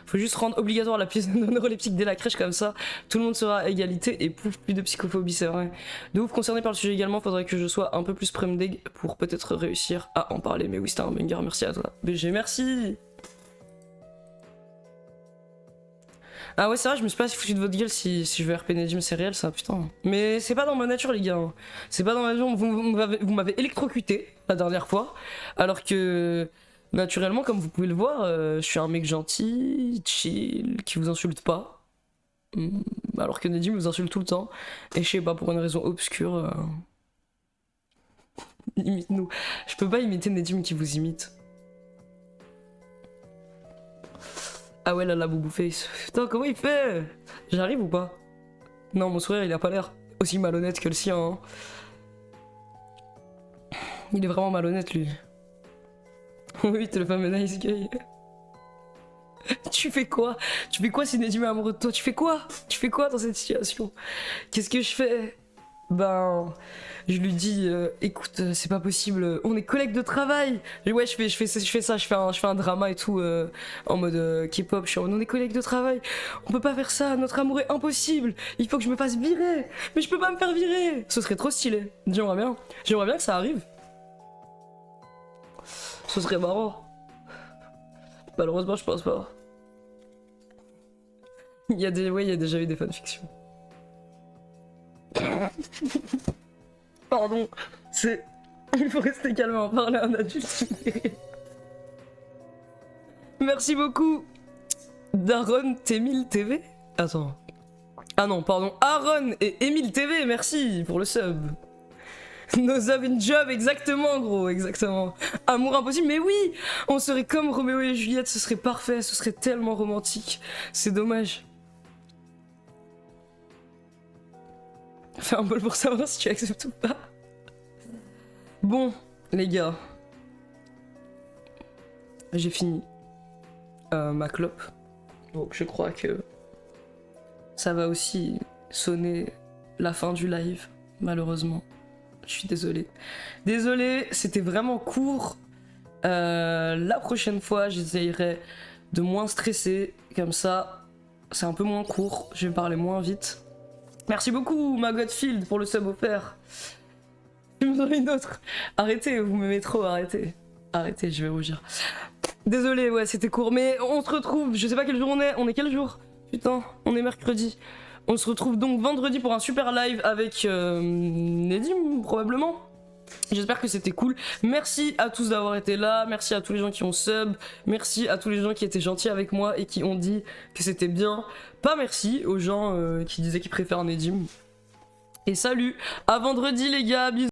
A: Faut juste rendre obligatoire la pièce neuroleptique dès la crèche, comme ça tout le monde sera à égalité et pouf, plus de psychophobie, c'est vrai. De ouf, concerné par le sujet également, faudrait que je sois un peu plus prem-deg pour peut-être réussir à en parler. Mais oui, c'était un banger, merci à toi. BG, merci. Ah ouais, c'est vrai, je me suis pas foutu de votre gueule si je veux RP Nedim, c'est réel ça, putain. Mais c'est pas dans ma nature, les gars. C'est pas dans ma nature, vous m'avez électrocuté la dernière fois, alors que naturellement, comme vous pouvez le voir, je suis un mec gentil, chill, qui vous insulte pas. Alors que Nedim vous insulte tout le temps. Et je sais pas, pour une raison obscure. Imite-nous. Je peux pas imiter Nedim qui vous imite. Ah ouais, là, la boubou face. Putain, comment il fait? J'arrive ou pas? Non, mon sourire, il a pas l'air aussi malhonnête que le sien. Hein. Il est vraiment malhonnête, lui. Oui, t'es le fameux nice guy. Tu fais quoi? Tu fais quoi si Nedim est amoureux de toi? Tu fais quoi? Tu fais quoi dans cette situation? Qu'est-ce que je fais? Ben, je lui dis, écoute, c'est pas possible, on est collègues de travail. Ouais, je fais ça, je fais un drama et tout, en mode K-pop, je suis en mode, on est collègues de travail, on peut pas faire ça, notre amour est impossible, il faut que je me fasse virer, mais je peux pas me faire virer. Ce serait trop stylé, j'aimerais bien que ça arrive. Ce serait marrant. Malheureusement, je pense pas. Il y a déjà eu des fanfictions. Pardon, c'est... Il faut rester calme à en parler à un adulte. Merci beaucoup, Daron Temil TV. Attends. Ah non, pardon, Aaron et Emile TV, merci pour le sub. Nos have une job, exactement, gros, exactement. Amour impossible, mais oui, on serait comme Roméo et Juliette, ce serait parfait, ce serait tellement romantique. C'est dommage. Fais un bol pour savoir si tu acceptes ou pas. Bon, les gars. J'ai fini ma clope. Donc je crois que ça va aussi sonner la fin du live, malheureusement. Je suis désolé. Désolé, c'était vraiment court. La prochaine fois, j'essayerai de moins stresser. Comme ça, c'est un peu moins court. Je vais parler moins vite. Merci beaucoup, ma Godfield, pour le sub offert. Je me donne une autre. Arrêtez, vous m'aimez trop, arrêtez. Arrêtez, je vais rougir. Désolé, ouais, c'était court, mais on se retrouve. Je sais pas quel jour on est. On est quel jour? Putain, on est mercredi. On se retrouve donc vendredi pour un super live avec Nedim, probablement. J'espère que c'était cool. Merci à tous d'avoir été là. Merci à tous les gens qui ont sub. Merci à tous les gens qui étaient gentils avec moi et qui ont dit que c'était bien. Pas merci aux gens qui disaient qu'ils préfèrent Nedim. Et salut, à vendredi les gars, bisous.